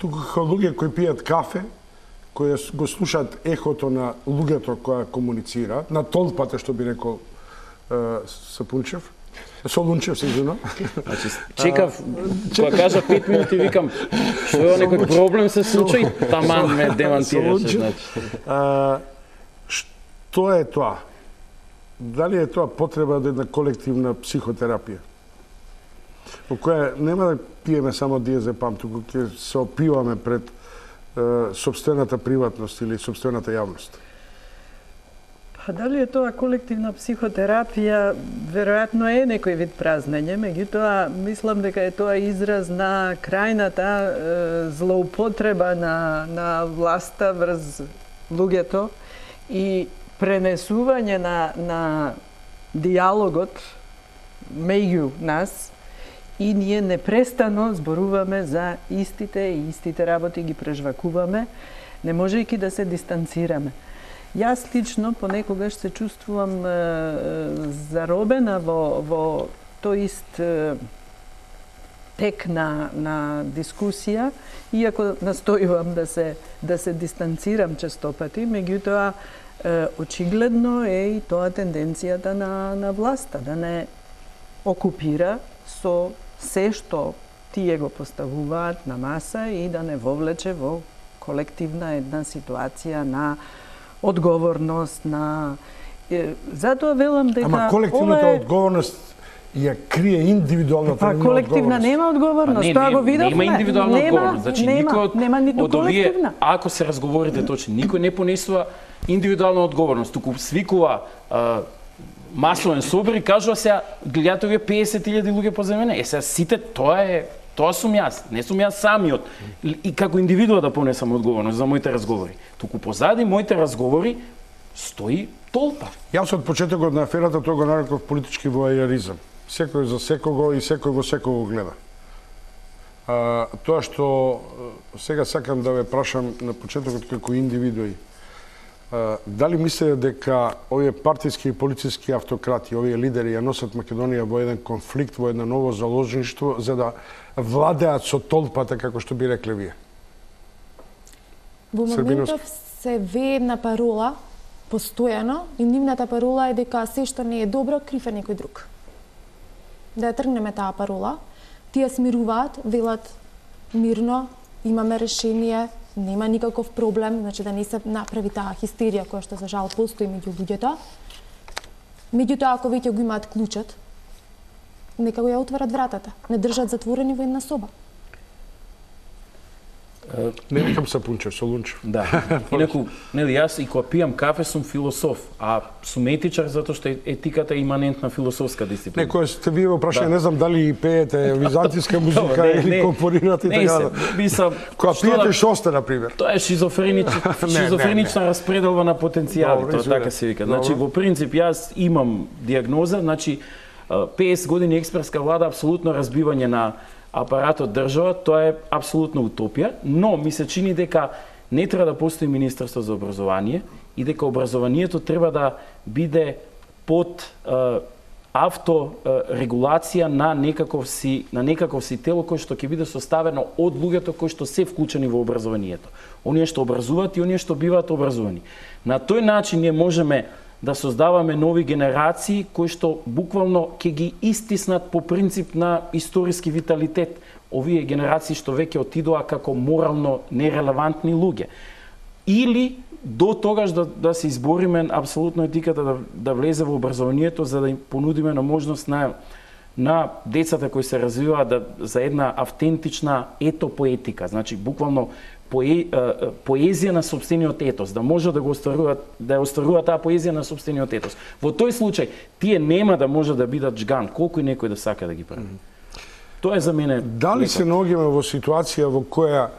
Туку како луѓе кои пијат кафе, кои го слушаат ехото на луѓето која комуницира, на толпата, што би рекол Сапунчев. Солунчев, се извинувам. Значи, чекав, кога кажа 5 минути, викам, што е некој проблем се случи и таман ме демантираше. Значи. Што е тоа? Дали е тоа потреба да една колективна психотерапија? Во која нема да пиеме само диазепам, туку ќе се опиваме пред сопствената приватност или сопствената јавност? Дали е тоа колективна психотерапија? Веројатно е некој вид празнење, меѓутоа мислам дека е тоа израз на крајната злоупотреба на власта врз луѓето и пренесување на диалогот меѓу нас, и ние непрестано зборуваме за истите работи, ги прежвакуваме, не можејќи да се дистанцираме. Јас лично понекогаш се чувствувам заробена во тој ист тек на дискусија, иако настојувам да се дистанцирам честопати, меѓутоа очигледно е и тоа тенденцијата на власта, да не окупира со се што тие го поставуваат на маса и да не вовлече во колективна една ситуација на одговорност, на... Затоа велам дека... Ама колективната одговорност ја крие индивидуалната одговорност. Колективна нема одговорност, тоа го видовме. Нема индивидуална одговорност. Значи, нема ниту колективна. Ако се разговорите точно, никој не понесува индивидуална одговорност, туку свикува масовен собор и кажува сега, гледате овие 50.000 луѓе позади мене. Сега сите, тоа сум јас, не сум јас самиот. И како индивидуа да понесам одговорност за моите разговори. Туку позади моите разговори стои толпа. Јас од почетокот на аферата тоа го нареков политички воајеризам. Секој за секого и секој во секого гледа. Тоа што сега сакам да ве прашам на почетокот како индивидуи, дали мислите дека овие партиски и полициски автократи, овие лидери ја носат Македонија во еден конфликт, во едно ново заложништво, за да владеат со толпата, како што би рекле вие? Во моментов се вее една парола, постојано, и нивната парола е дека се што не е добро, крив е некој друг. Да ја тргнеме таа парола, тие смируваат, велат мирно, имаме решение, нема никаков проблем, значи да не се направи таа хистерија која што за жал постои меѓу луѓето. Меѓутоа, ако веќе го имаат клучот, нека го ја отворат вратата, не држат затворени во една соба. Не викам сапунчев, со лунчев. Да. Инаку, нели, јас и кога пијам кафе сум философ, а сум етичар затоа што етиката е иманентна философска дисциплина. Не, која сте вие во прашање, не знам дали и пеете византиска музика или компонирате и така. Кога пиете што сте, например? Тоа е шизофренична распределба на потенцијали, тоа така се вика. Значи, во принцип, јас имам диагноза, значи, 50 години експертска влада, апсолутно разбивање на апаратот држава, тоа е апсолутна утопија, но ми се чини дека не треба да постои Министерство за образование и дека образованието треба да биде под авторегулација на некаков си тело кој што ќе биде составено од луѓето кои што се вклучени во образованието. Оние што образуваат и оние што биваат образувани. На тој начин ние можеме да создаваме нови генерации кои што буквално ќе ги истиснат по принцип на историски виталитет овие генерации што веќе отидоа како морално нерелевантни луѓе. Или до тогаш да се избориме апсолутно етиката да влезе во образованието за да им понудиме на можност на децата кои се развиваат за една автентична етопоетика, значи буквално поезија на сопствениот етос, да може да ја остваруваат таа поезија на сопствениот етос. Во тој случај тие нема да може да бидат жган, колку и некој да сака да ги прави. Тоа е за мене. Дали се наоѓаме во ситуација во која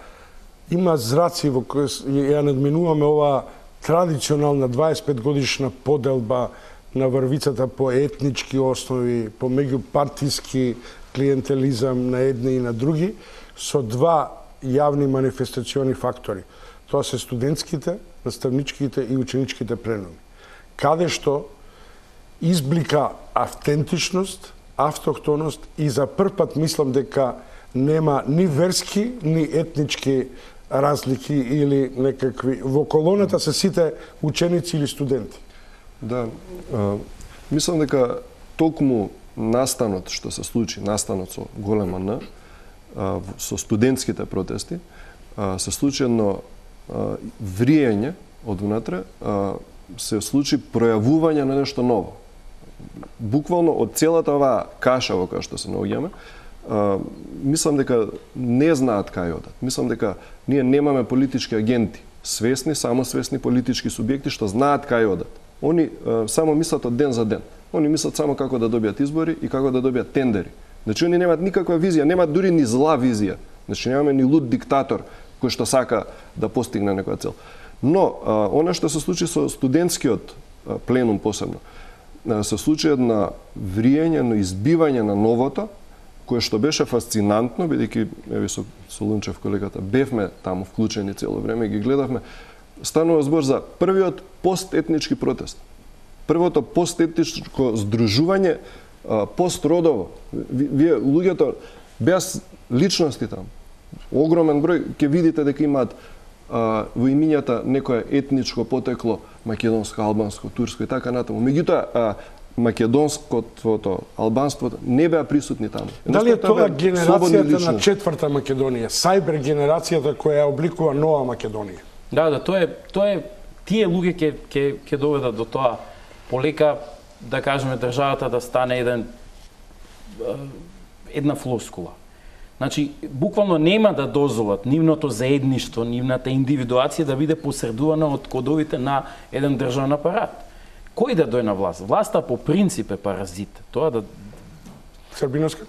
има зраци во која ја надминуваме оваа традиционална 25 годишна поделба на врвицата по етнички основи, по меѓупартиски клиентелизам на едни и на други, со два јавни манифестациони фактори. Тоа се студентските, наставничките и ученичките пленуми. Каде што изблика автентичност, автохтоност и за прв пат мислам дека нема ни верски, ни етнички разлики или некакви. Во колоната се сите ученици или студенти. Да, мислам дека толкому настанот што се случи, настанот со голема Н, со студентските протести, се случи едно вриење од внатре, се случи пројавување на нешто ново. Буквално од целата оваа каша во која што се наоѓаме, мислам дека не знаат кај одат. Мислам дека ние немаме политички агенти, свесни, самосвесни политички субјекти што знаат кај одат. Они само мислат од ден за ден. Они мислат само како да добијат избори и како да добијат тендери. Значи они немаат никаква визија, немаат дури ни зла визија. Значи немаме ни луд диктатор кој што сака да постигне некоја цел. Но она што се случи со студентскиот пленум посебно, се случи една вриење, но избивање на новото, кое што беше фасцинантно, бидејќи еве со Лунчев колегата бевме таму вклучени цело време, ги гледавме. Станува збор за првиот постетнички протест. Првото постетничко здружување постродово. Вие луѓето без личности таму. Огромен број ќе видите дека имаат во имињата некое етничко потекло, македонско, албанско, турско и така натаму. Меѓутоа македонското, албанството не беа присутни таму. Дали е тоа генерацијата на четврта Македонија, сајбер генерацијата која обликува нова Македонија? Да, тоа е тие луѓе ќе доведат до тоа полека, да кажеме, државата да стане една флоскула. Значи, буквално нема да дозволат нивното заедништво, нивната индивидуација да биде посредувана од кодовите на еден државен апарат. Кој да дојде на власт? Власта по принцип е паразит. Тоа да... Србиновска?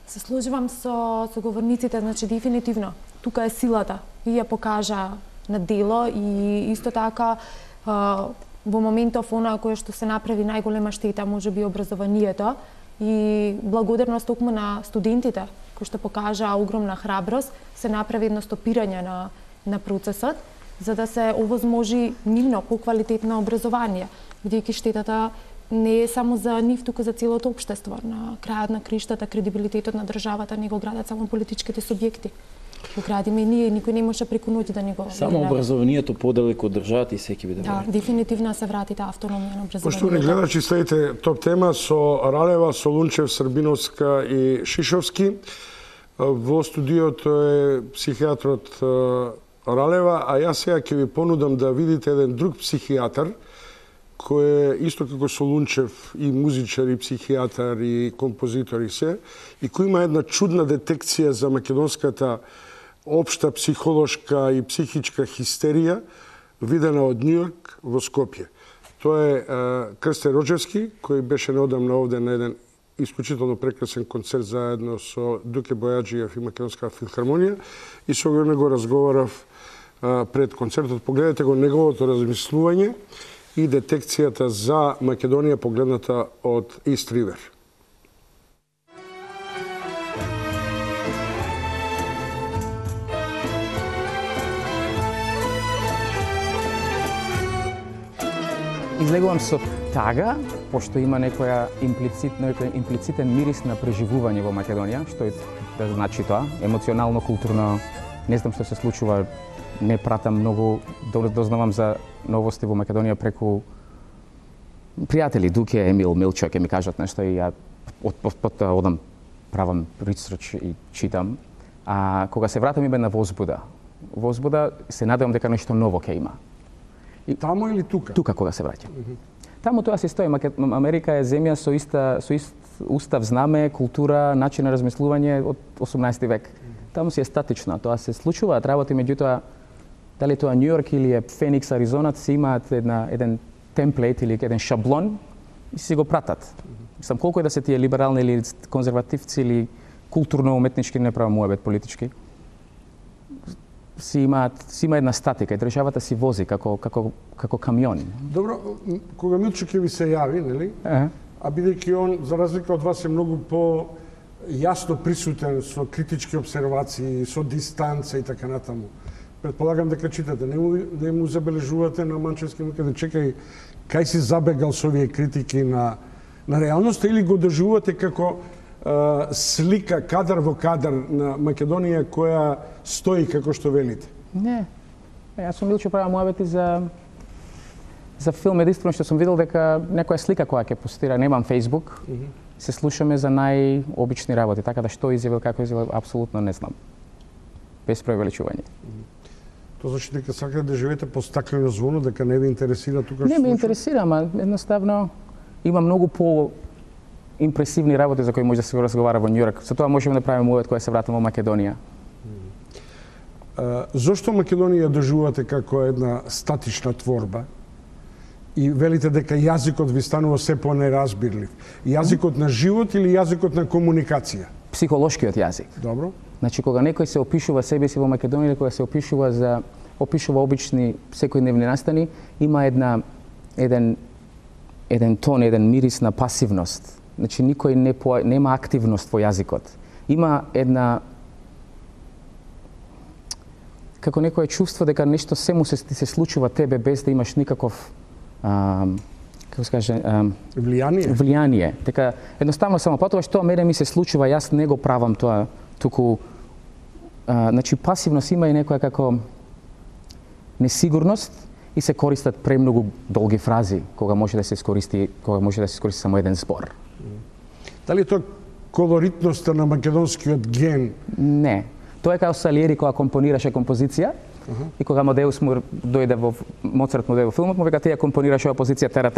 Се сложувам со говорниците, значи дефинитивно. Тука е силата. И ја покажа на дело и исто така во моментов она кое што се направи најголема штета можеби образованието и благодарност токму на студентите кои што покажаа огромна храброст, се направи едно стопирање на процесот за да се овозможи нивно поквалитетно образование, бидејќи штетата не е само за нив, туку за целото општество. На крајот на криштата кредибилитетот на државата не го градат само политичките субјекти. Го градиме и ние, никој не може преку ноќ да ни го... Само образованието подалеку од државата и секи биде. Да, дефинитивно се врати таа автономија на образованието. Поштовани гледачи, следите топ тема со Ралева, Солунчев, Србиновска и Шишовски. Во студиото е психијатрот Ралева, а јас сега ќе ви понудам да видите еден друг психијатар, кој е исто како Солунчев и музичар, и психијатар, и композитор и се, и кој има една чудна детекција за македонската општа психолошка и психичка хистерија, видена од Њујорк во Скопје. Тоа е Крсте Роджевски, кој беше неодамна овде на еден исклучително прекрасен концерт заедно со Дуке Бојаджиев и Македонска филхармонија, и со него разговарав пред концертот. Погледнете го неговото размислување и детекцијата за Македонија погледната од East River. Излегувам со тага, пошто има некој имплицитен мирис на преживување во Македонија, што е да значи тоа, емоционално, културно, не знам што се случува, не пратам многу, дознавам за новости во Македонија преку пријатели, Дуке, Емил, Милчо, ќе ми кажат нешто и ја потоа одам, правам ресерч и читам. А кога се вратам име на возбуда. Возбуда се надевам дека нешто ново ќе има. И таму или тука? Тука кога се враќам. Таму тоа се стои. Америка е земја со ист устав, знаме, култура, начин на размислување од 18 век. Таму си е статично. Тоа се случуваат работи, меѓутоа дали тоа Њујорк или е Феникс, Аризона, си имаат еден темплейт или еден шаблон и си го пратат. Мислам, колку е да се тие либерални или конзервативци или културно-уметнички, не правам муабет политички, си има една статика и државата си вози како камион. Добро, кога Милчо ќе ви се јави, нели? А бидејќи он, за разлика од вас, е многу по-јасно присутен со критички обсервации, со дистанца и така натаму. Предполагам дека читате, не му забележувате на Манчевски, каде чекај, кај си забегал со овие критики на реалноста, или го доживувате како слика, кадар во кадар на Македонија која стои како што велите? Не. Јас сум Милчо правам муабети за филм, единствено што сум видел дека некоја слика која ќе постира, немам Facebook, се слушаме за најобични работи, така да што изјавил, како изјавил, апсолутно не знам. Без превеличување. Тоа значи дека сакате да живеете по стаклено звоно, дека не ви интересира тука што не ме интересира, ама едноставно има многу импресивни работи за кои може да се разговара во Њујорк. За тоа можеме да правиме муабет кога се вратиме во Македонија. Зошто Македонија доживувате како една статична творба и велите дека јазикот ви станува се по-неразбирлив. Јазикот на живот или јазикот на комуникација? Психолошкиот јазик. Добро. Значи, кога некој се опишува себе си во Македонија, или кога се опишува обични секојдневни настани, има еден тон, еден мирис на пасивност. Значи, никој нема активност во јазикот. Има една како некое чувство дека нешто се му се случува тебе без да имаш никаков како се каже влијание. Дека едноставно само патуваш, тоа мене ми се случува, јас не го правам тоа, туку значи пасивност има и некоја како несигурност и се користат премногу долги фрази кога може да се искористи само еден збор. Дали тоа колоритноста на македонскиот ген? Не. Тоа е као Салиери кога компонираше композиција и кога Моцарт му дојде во филмот, му века ти ја компонираш ова позиција тара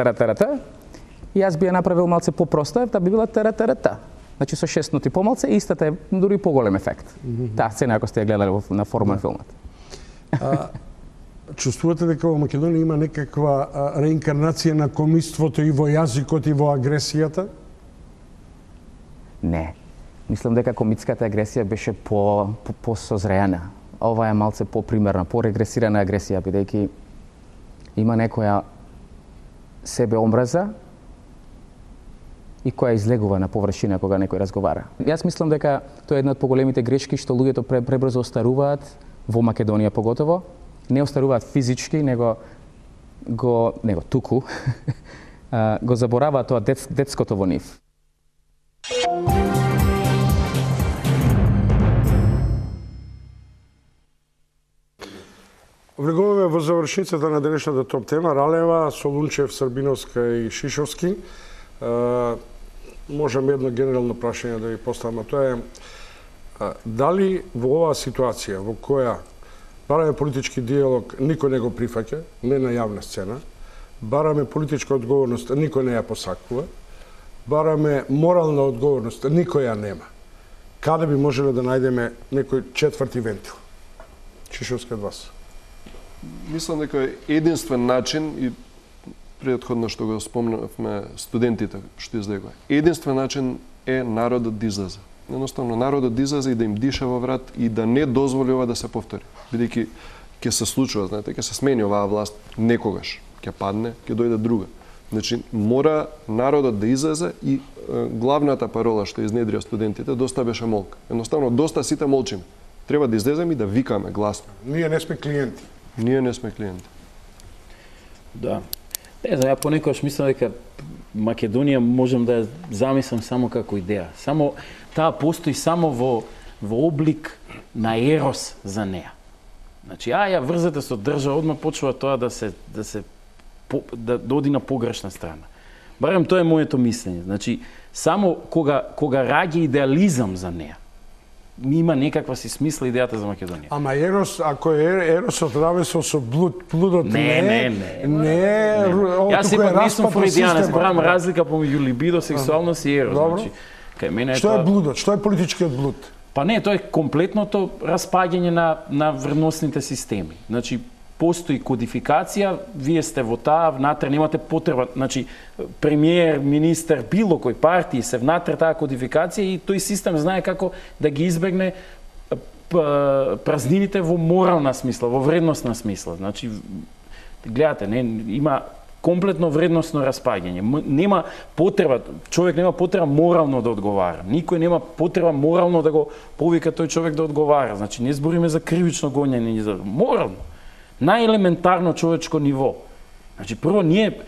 и јас би ја направил малце попроста, да би била тара. Значи со 6 ноти помалце и истата е дури поголем ефект. Таа сцена ако сте ја гледале на форма на филмот. Чувствувате дека во Македонија има некаква реинкарнација на комиството и во јазикот и во агресијата? Не. Мислам дека комитската агресија беше по-созреана. Ова е малце по-примерна, по-регресирана агресија, бидејќи има некоја себеомраза и која излегува на површина кога некој разговара. Јас мислам дека тоа е една од поголемите грешки што луѓето пребрзо остаруваат во Македонија поготово. Не остаруваат физички, него туку го забораваат тоа детското во нив. Влегуваме во завршницата на денешната топ тема. Ралева, Солунчев, Србиновска и Шишовски. Можам едно генерално прашање да ви поставам, а тоа е дали во оваа ситуација во која бараме политички диалог, никој не го прифаќа, не на јавна сцена, бараме политичка одговорност, никој не ја посакува, бараме морална одговорност, никој ја нема. Каде би можеле да најдеме некој четврти вентил? Шишовски од вас. Мислам дека единствен начин, и предходно што го спомнавме студентите што излегува, единствен начин е народот да излезе. Едноставно народот да излезе и да им диша во врат и да не дозволи ова да се повтори. Бидејќи ќе се случува, знаете, ќе се смени оваа власт некогаш, ќе падне, ќе дојде друга. Значи мора народот да излезе и главната парола што изнедрија студентите доста беше молка. Едноставно доста сите молчиме. Треба да излеземе и да викаме гласно. Ние не сме клиенти. Ние не сме клиенти. Да. Не знам, ја понекогаш мислам дека Македонија можам да ја замислам само како идеја. Само таа постои само во облик на ерос за неа. Значи, ја врзете со држава, одма почува тоа да оди на погрешна страна. Барем тоа е моето мислење. Значи, само кога раѓа идеализам за неа, има некаква си смисла идејата за Македонија. Ама ерос, ако е еросот равесо со блудот не. Јас сепак не сум фройдијанец, правам разлика помеѓу либидо, сексуалност и ерос. Значи, кај мене што е блудот? Што е политичкиот блуд? Па не, тоа е комплетното распаѓање на вредносните системи. Значи, постои кодификација, вие сте во таа, внатре немате потреба, значи премиер, министер, било кој партии се внатре таа кодификација и тој систем знае како да ги избегне празнините во морална смисла, во вредносна смисла. Значи, гледате, има комплетно вредносно распаѓање. Нема потреба, човек нема потреба морално да одговара. Никој нема потреба морално да го повика тој човек да одговара. Значи, не збориме за кривично гонење, за морално. Најелементарно човечко ниво. Значи, прво, ние,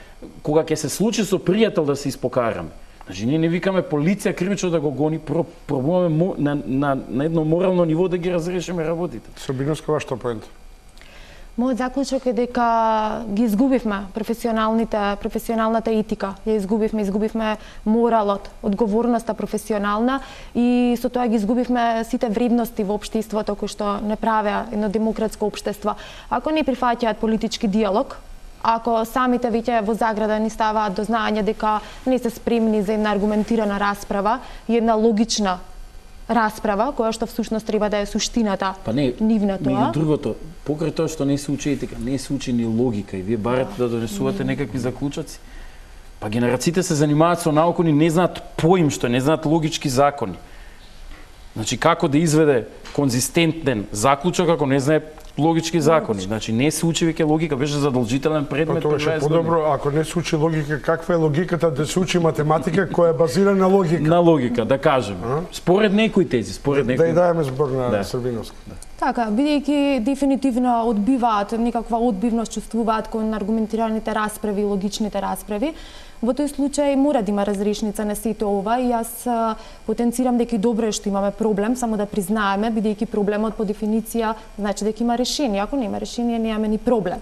кога ќе се случи со пријател да се испокараме, значи, ние не викаме полиција кривично да го гони, пробуваме на едно морално ниво да ги разрешиме работите. Србиновска, вашата поента? Мојот заклучок е дека ги изгубивме професионалната етика, ја изгубивме моралот, одговорноста професионална и со тоа ги изгубивме сите вредности во општеството кои што не правеа едно демократско општество. Ако не прифаќаат политички диалог, ако самите веќе во заграда ни ставаат до знаење дека не се спремни за една аргументирана расправа и една логична расправа, која што всушност треба да е суштината нивна тоа. Меѓу другото, покрај тоа што не се учи етика, не се учи ни логика и вие барате да донесувате некакви заклучоци. Па генерациите се занимаваат со наука, не знаат поим што, не знаат логички закони. Значи, како да изведе конзистентен заклучок ако не знае логички закони. Значи, не се учи веќе логика, беше задолжителен предмет. Тоа беше подобро, ако не се учи логика, каква е логиката да се учи математика која е базирана на логика? На логика, да кажем. Според некои тези, според некои. Да и даеме збор на Србиновски. Така, бидејќи дефинитивно одбиваат, некаква одбивност чувствуваат кон аргументираните расправи, логичните расправи, во тој случај мора да има разрешница на сето ова и јас потенцирам дека добро е што имаме проблем, само да признаеме, бидејќи проблемот по дефиниција значи дека има решение. Ако нема решение, немаме ни проблем.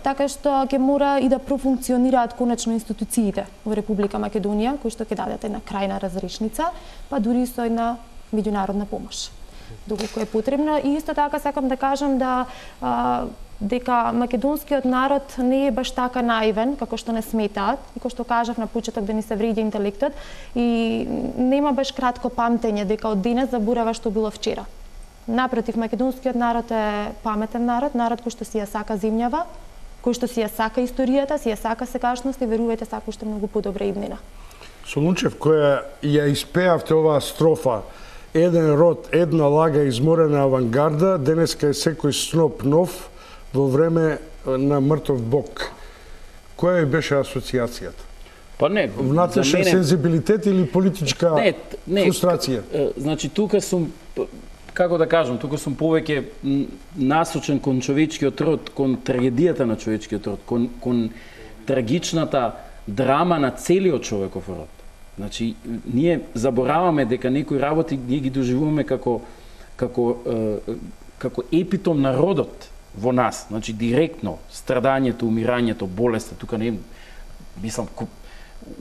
Така што ќе мора и да профункционираат конечно институциите во Република Македонија, кои што ќе дадат една крајна разрешница, па дури со една меѓународна помош. Доколку е потребно. И исто така сакам да кажам да дека македонскиот народ не е баш така наивен како што не сметаат, и како што кажав на почеток да ни се вреди интелектот и нема баш кратко памтење дека од денес заборава што било вчера. Напротив, македонскиот народ е паметен народ, народ кој што си ја сака земјава, кој што си ја сака историјата, си ја сака сегашност и верувајте сака уште многу подобра иднина. Солунчев, која ја испеавте оваа строфа, еден род, една лага изморена авангарда, денеска е секој сноп нов во време на мртов бог. Која беше асоциацијата? Па не, внатрешен сензибилитет или политичка фрустрација? Значи, тука сум, како да кажам, тука сум повеќе насочен кон човечкиот род, кон трагедијата на човечкиот род, кон трагичната драма на целиот човеков род. Значи, ние забораваме дека некои работи ние ги доживуваме како епитом на родот во нас. Значи, директно страдањето, умирањето, болеста, тука не мислам,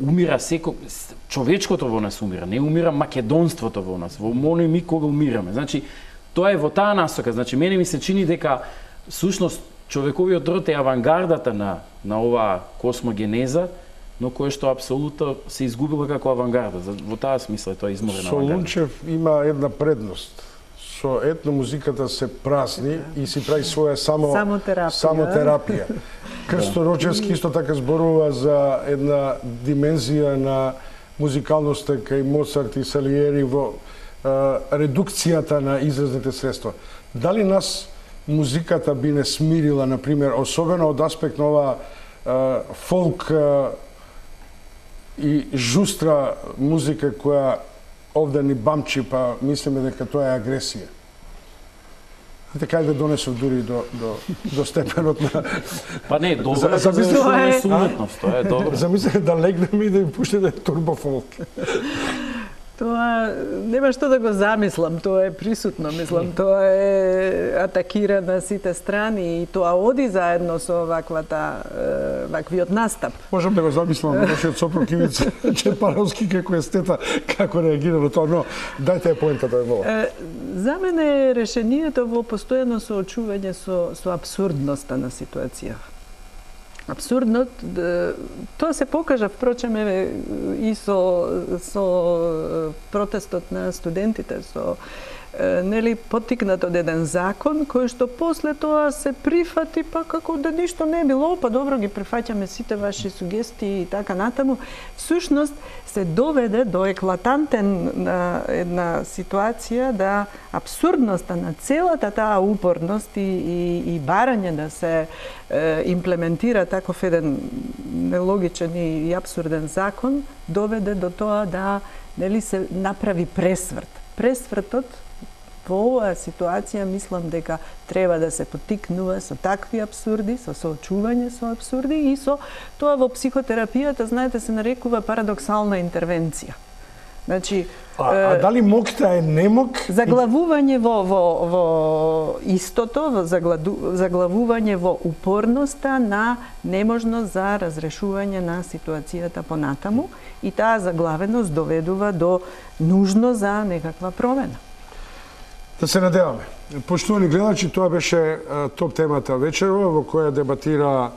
умира човечкото во нас умира, не умира македонството во нас, во моној ми кога умираме. Значи, тоа е во таа насока. Значи, мене ми се чини дека сушност човековиот род е авангардата на оваа космогенеза, но кое што апсолутно се изгубила како авангарда. Во таа смисла е тоа изморена авангарда. Солунчев има една предност. Со етномузиката се празни и си прави своја самотерапија. Крсто Рочевски исто така зборува за една димензија на музикалноста кај Моцарт и Салиери во редукцијата на изразните средства. Дали нас музиката би не смирила, например, особено од аспект на оваа фолк и жустра музика која овде ни бамчи, па мислиме дека тоа е агресија. Така да донесов дури до степенот на... Па не, добро е за суетност, тоа е добро. Замислете да легнеме и да ви пуштите турбофолк. Тоа нема што да го замислам, тоа е присутно, мислам, тоа е атакира на сите страни и тоа оди заедно со ваквиот настап. Можам да го замислам на нашиот сопруг Ивица Чепаровски како естета, како реагира на тоа, но дајте ја поентата, мола. За мене е решението во постојано соочување со апсурдноста на ситуацијата. Абсурдно, тоа се покажа впрочем и со протестот на студентите, со нели поттикнат од еден закон кој што после тоа се прифати па како да ништо не било, па добро ги прифаќаме сите ваши сугестии и така натаму. Всушност се доведе до еклатантен една ситуација да апсурдноста на целата таа упорност и барање да се имплементира таков еден нелогичен и апсурден закон доведе до тоа да нели се направи пресврт. Пресвртот во оваа ситуација мислам дека треба да се поттикнува со такви апсурди, со соочување со апсурди и со тоа во психотерапијата, знаете, се нарекува парадоксална интервенција. Значи, дали мокта е немок? Заглавување во истото, заглавување во упорноста на неможност за разрешување на ситуацијата понатаму и таа заглавеност доведува до нужност за некаква промена. Да се надеваме. Поштовани гледачи, тоа беше топ темата вечерова во која дебатира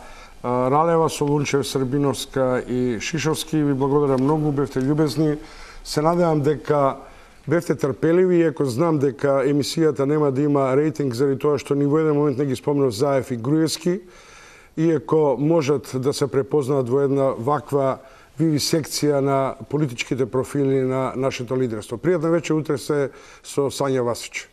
Ралева, Солунчев, Србиновска и Шишовски. Ви благодарам многу, бевте љубезни. Се надевам дека бевте трпеливи, иако знам дека емисијата нема да има рейтинг заради тоа што ни во еден момент не ги спомнав Заев и Груевски, иако можат да се препознаат во една ваква вивисекција на политичките профили на нашето лидерство. Пријатна вечер, утре се со Сања Васич.